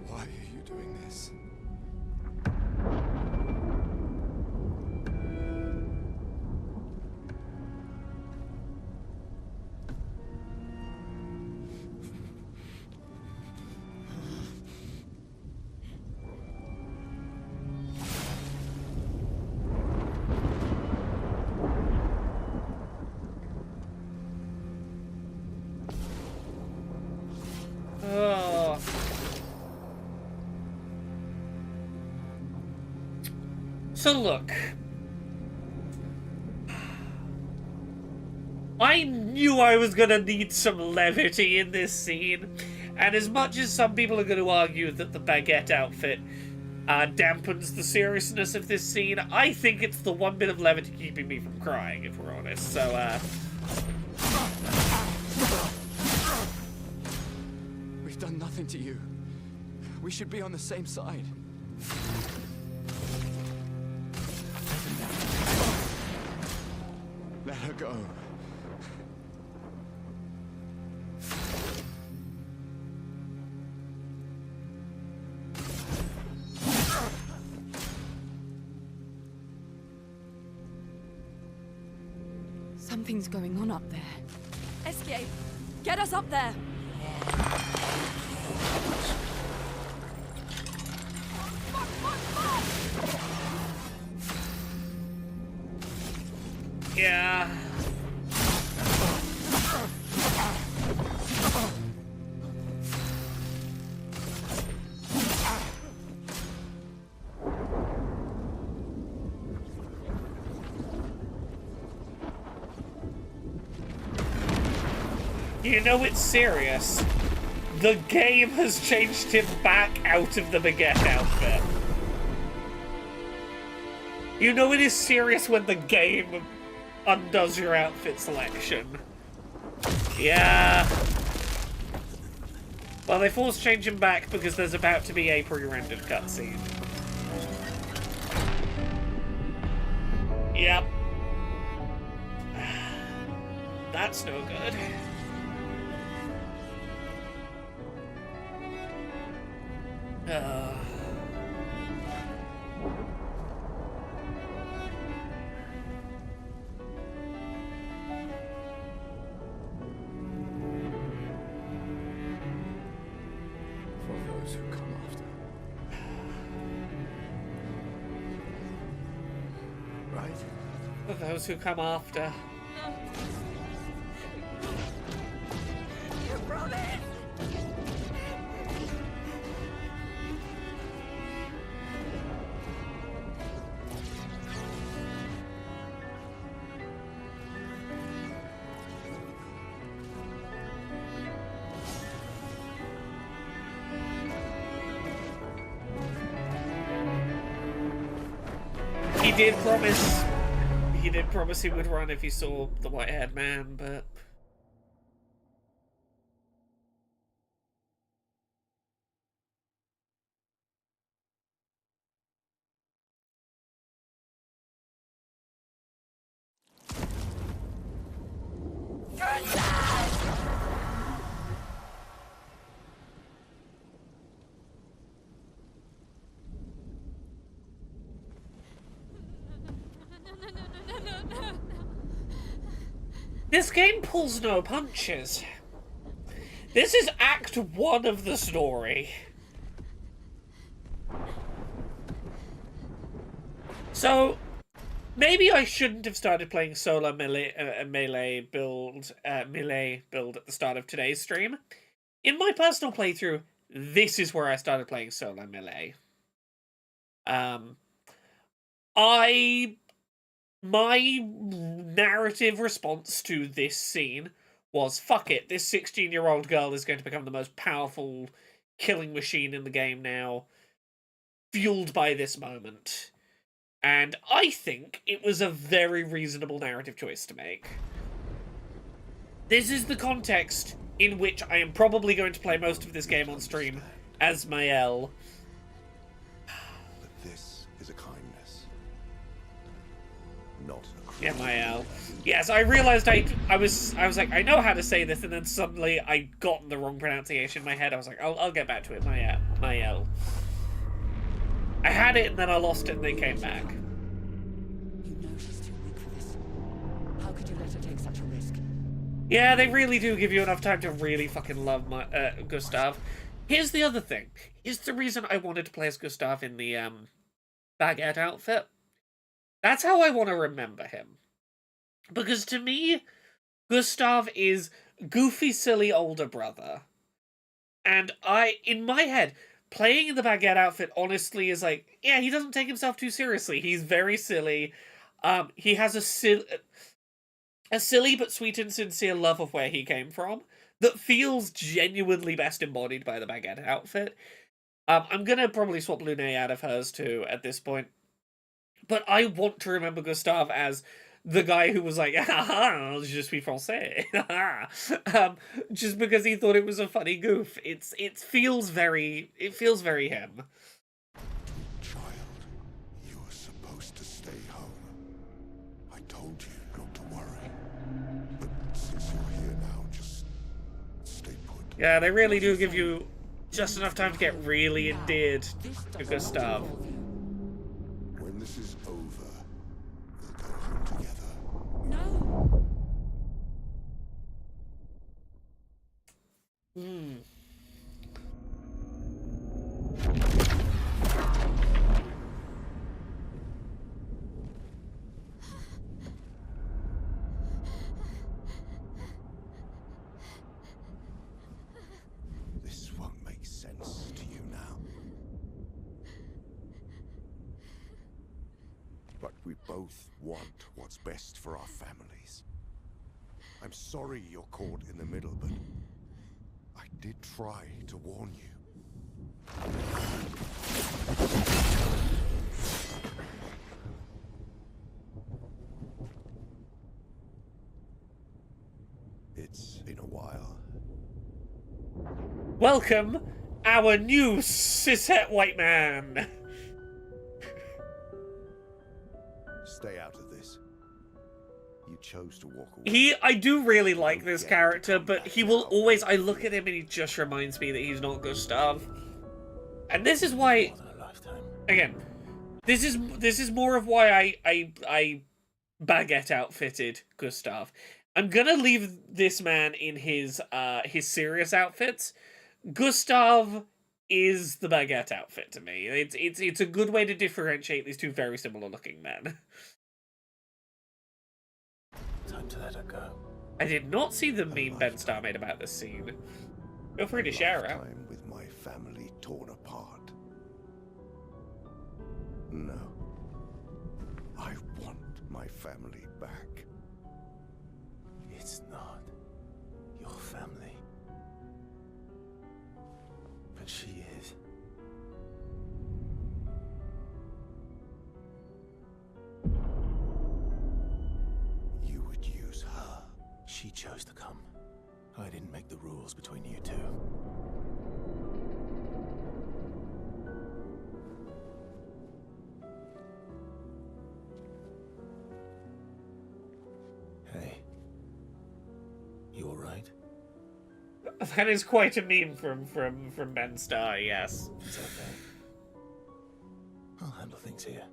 Why are you doing this? Oh. So look, I knew I was gonna need some levity in this scene, and as much as some people are going to argue that the baguette outfit dampens the seriousness of this scene, I think it's the one bit of levity keeping me from crying, if we're honest. So, We've done nothing to you. We should be on the same side. Let her go. Something's going on up there. Escape! Get us up there! yeah. You know it's serious. The game has changed him back out of the baguette outfit. You know it is serious when the game undoes your outfit selection. Yeah. Well, they force change him back because there's about to be a pre-rendered cutscene. Yep. That's no good. For those who come after. Right? For those who come after. You promised! He did promise he would run if he saw the white-haired man, but... This game pulls no punches. This is Act 1 of the story. So, maybe I shouldn't have started playing solo melee build at the start of today's stream. In my personal playthrough, this is where I started playing solo melee. My narrative response to this scene was, fuck it, this 16-year-old girl is going to become the most powerful killing machine in the game now, fueled by this moment. And I think it was a very reasonable narrative choice to make. This is the context in which I am probably going to play most of this game on stream as Mael. But this is a kindness, not a cruel. Yeah, Mael. Yes, I realized I was like, I know how to say this, and then suddenly I got the wrong pronunciation in my head. I was like, I'll get back to it, Mael. I had it, and then I lost it, and then came back. You know she's too weak for this. How could you let her take such a risk? Yeah, they really do give you enough time to really fucking love Gustav. Here's the other thing. Here's the reason I wanted to play as Gustav in the baguette outfit. That's how I want to remember him. Because to me, Gustav is goofy, silly older brother. And in my head, playing in the baguette outfit honestly is like, yeah, he doesn't take himself too seriously. He's very silly. He has a silly but sweet and sincere love of where he came from that feels genuinely best embodied by the baguette outfit. I'm gonna probably swap Luné out of hers too at this point. But I want to remember Gustav as the guy who was like, haha, je suis français. Just because he thought it was a funny goof. It feels very him. Child, you were supposed to stay home. I told you not to worry. But since you're here now, just stay put. Yeah, they really do give you just enough time to get really endeared to Gustav. When this is over, we'll go home together. No! This won't make sense to you now. But we both want what's best for our families. I'm sorry you're caught in the middle, but I did try to warn you. It's been a while. Welcome, our new cishet white man. Stay out of this. You chose to walk away. I do really like this character, but he will always, I look at him and he just reminds me that he's not Gustav. And this is why, again, this is more of why I baguette outfitted Gustav. I'm gonna leave this man in his serious outfits. Gustav is the baguette outfit to me. It's a good way to differentiate these two very similar looking men. Time to let her go. I did not see the meme Ben Starr made about this scene. Feel free to share it. Time with my family torn apart. No. I want my family back. It's not your family. But she is. You would use her. She chose to come. I didn't make the rules between you two. Hey. You alright? That is quite a meme from Ben Starr, yes. It's okay. I'll handle things here.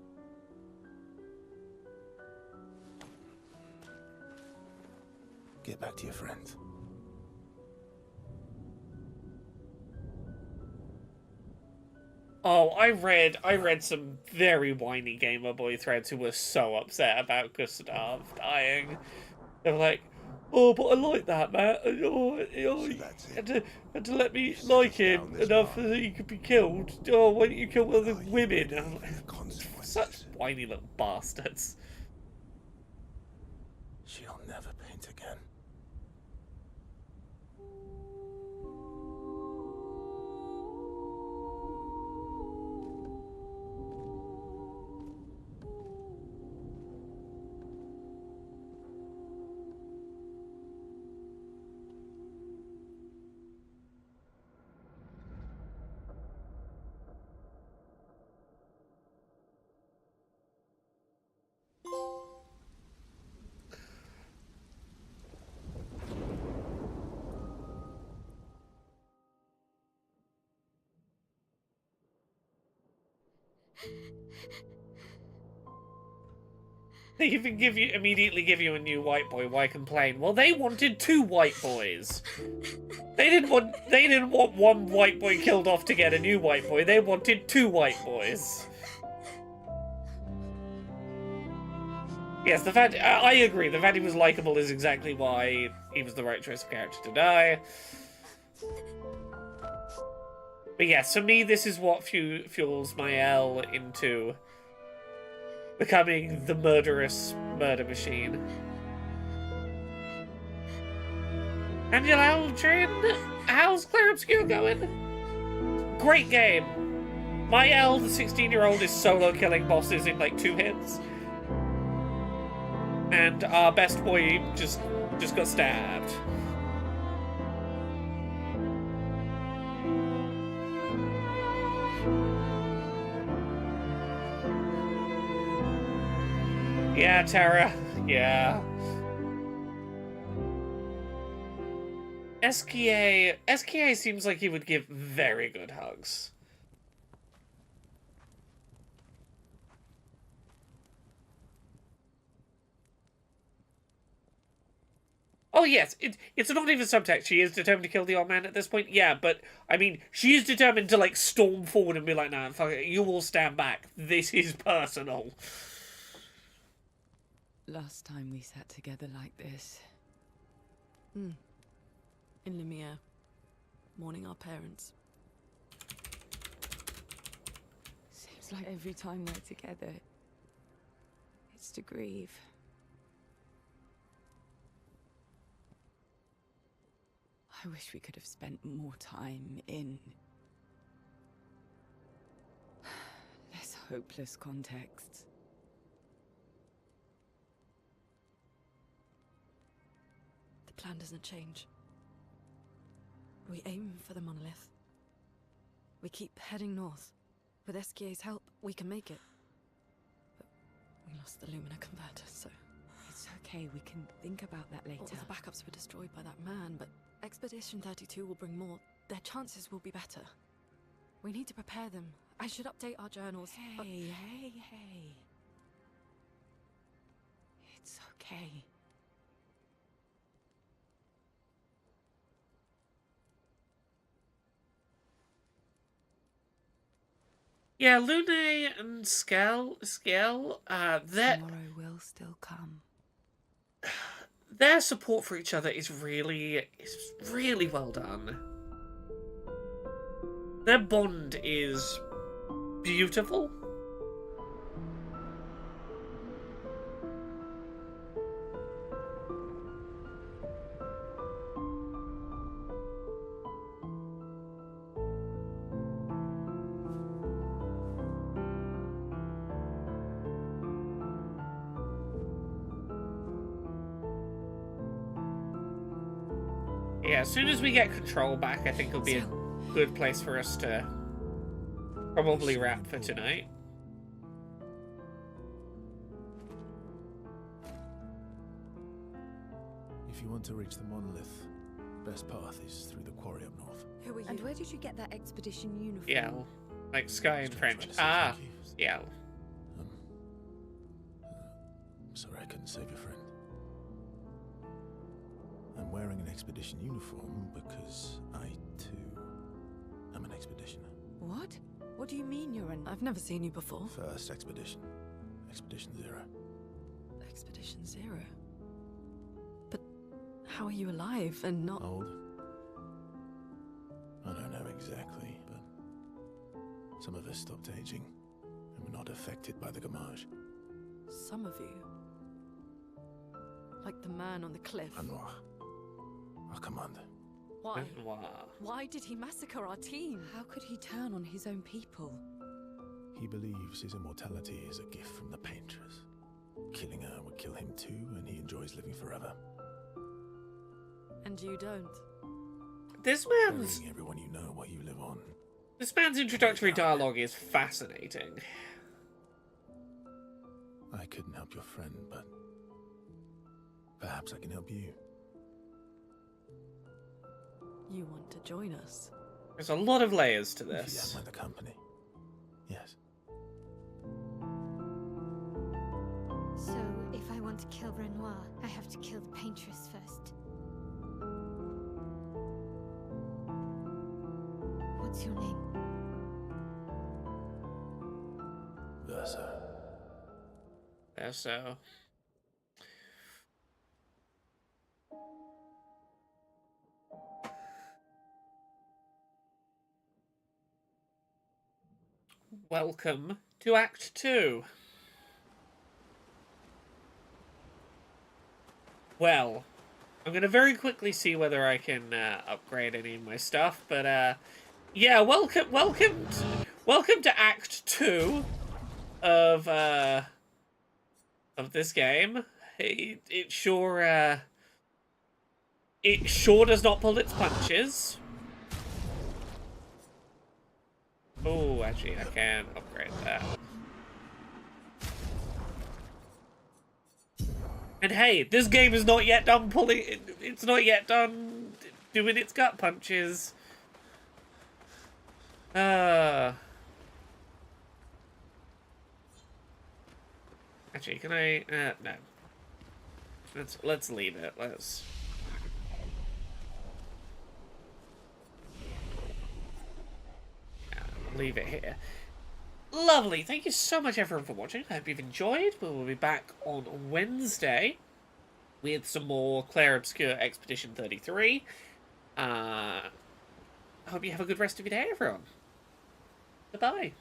Get back to your friends. Oh, I read some very whiny gamer boy threads who were so upset about Gustav dying. They were like, "Oh, but I like that, man. Oh, had to let me like him enough that he could be killed. Oh, why don't you kill other women?" And I'm like, such whiny little bastards. She'll never paint again. They even immediately give you a new white boy. Why complain? Well, they wanted 2 white boys. They didn't want one white boy killed off to get a new white boy. They wanted 2 white boys. Yes, I agree. The fact he was likable is exactly why he was the right choice of character to die. But yes, for me, this is what fuels my L into becoming the murderous murder machine. Angela Aldrin, how's Clair Obscur going? Great game. My L, the 16-year-old, is solo killing bosses in like 2 hits. And our best boy just got stabbed. Yeah, Tara. Yeah. SKA seems like he would give very good hugs. Oh yes, it's not even subtext. She is determined to kill the old man at this point. Yeah, but I mean, she is determined to like storm forward and be like, "Nah, fuck it, you all stand back. This is personal." Last time we sat together like this. In Lumiere, mourning our parents. Seems like every time we're together, it's to grieve. I wish we could have spent more time in less hopeless contexts. The plan doesn't change. We aim for the monolith. We keep heading north. With SKA's help, we can make it. But we lost the Lumina converter, so... It's okay, we can think about that later. All the backups were destroyed by that man, but Expedition 32 will bring more. Their chances will be better. We need to prepare them. I should update our journals. Hey. It's okay. Yeah, Lune and Skell, Tomorrow will still come. Their support for each other is really well done. Their bond is beautiful. Yeah, as soon as we get control back, I think it'll be a good place for us to probably wrap for tonight. If you want to reach the monolith, the best path is through the quarry up north. Who are you? And where did you get that expedition uniform? Yeah, like Sky in French. Ah, yeah. Sorry I couldn't save your friend. an expedition uniform because I, too, am an expeditioner. What? What do you mean you're an... I've never seen you before. First expedition. Expedition 0. Expedition 0? But how are you alive and not... Old? I don't know exactly, but some of us stopped aging and were not affected by the gamage. Some of you? Like the man on the cliff? Anwar, our commander. Why? Wow. Why did he massacre our team? How could he turn on his own people? He believes his immortality is a gift from the painters. Killing her would kill him too, and he enjoys living forever. And you don't? This man's... Burying everyone you know while you live on. This man's introductory dialogue is fascinating. I couldn't help your friend, but perhaps I can help you. You want to join us? There's a lot of layers to If you this. don't mind the company. Yes. So, if I want to kill Renoir, I have to kill the paintress first. What's your name? Verso. So... Welcome to Act 2. Well, I'm going to very quickly see whether I can upgrade any of my stuff, but yeah, welcome to Act 2 of this game. It sure does not pull its punches. Oh, actually, I can upgrade that. And hey, this game is not yet done pulling... It's not yet done doing its gut punches. Actually, can I... no. Let's leave it. Let's... leave it here. Lovely. Thank you so much, everyone, for watching. I hope you've enjoyed. We will be back on Wednesday with some more Clair Obscur Expedition 33. I hope you have a good rest of your day, everyone. Goodbye.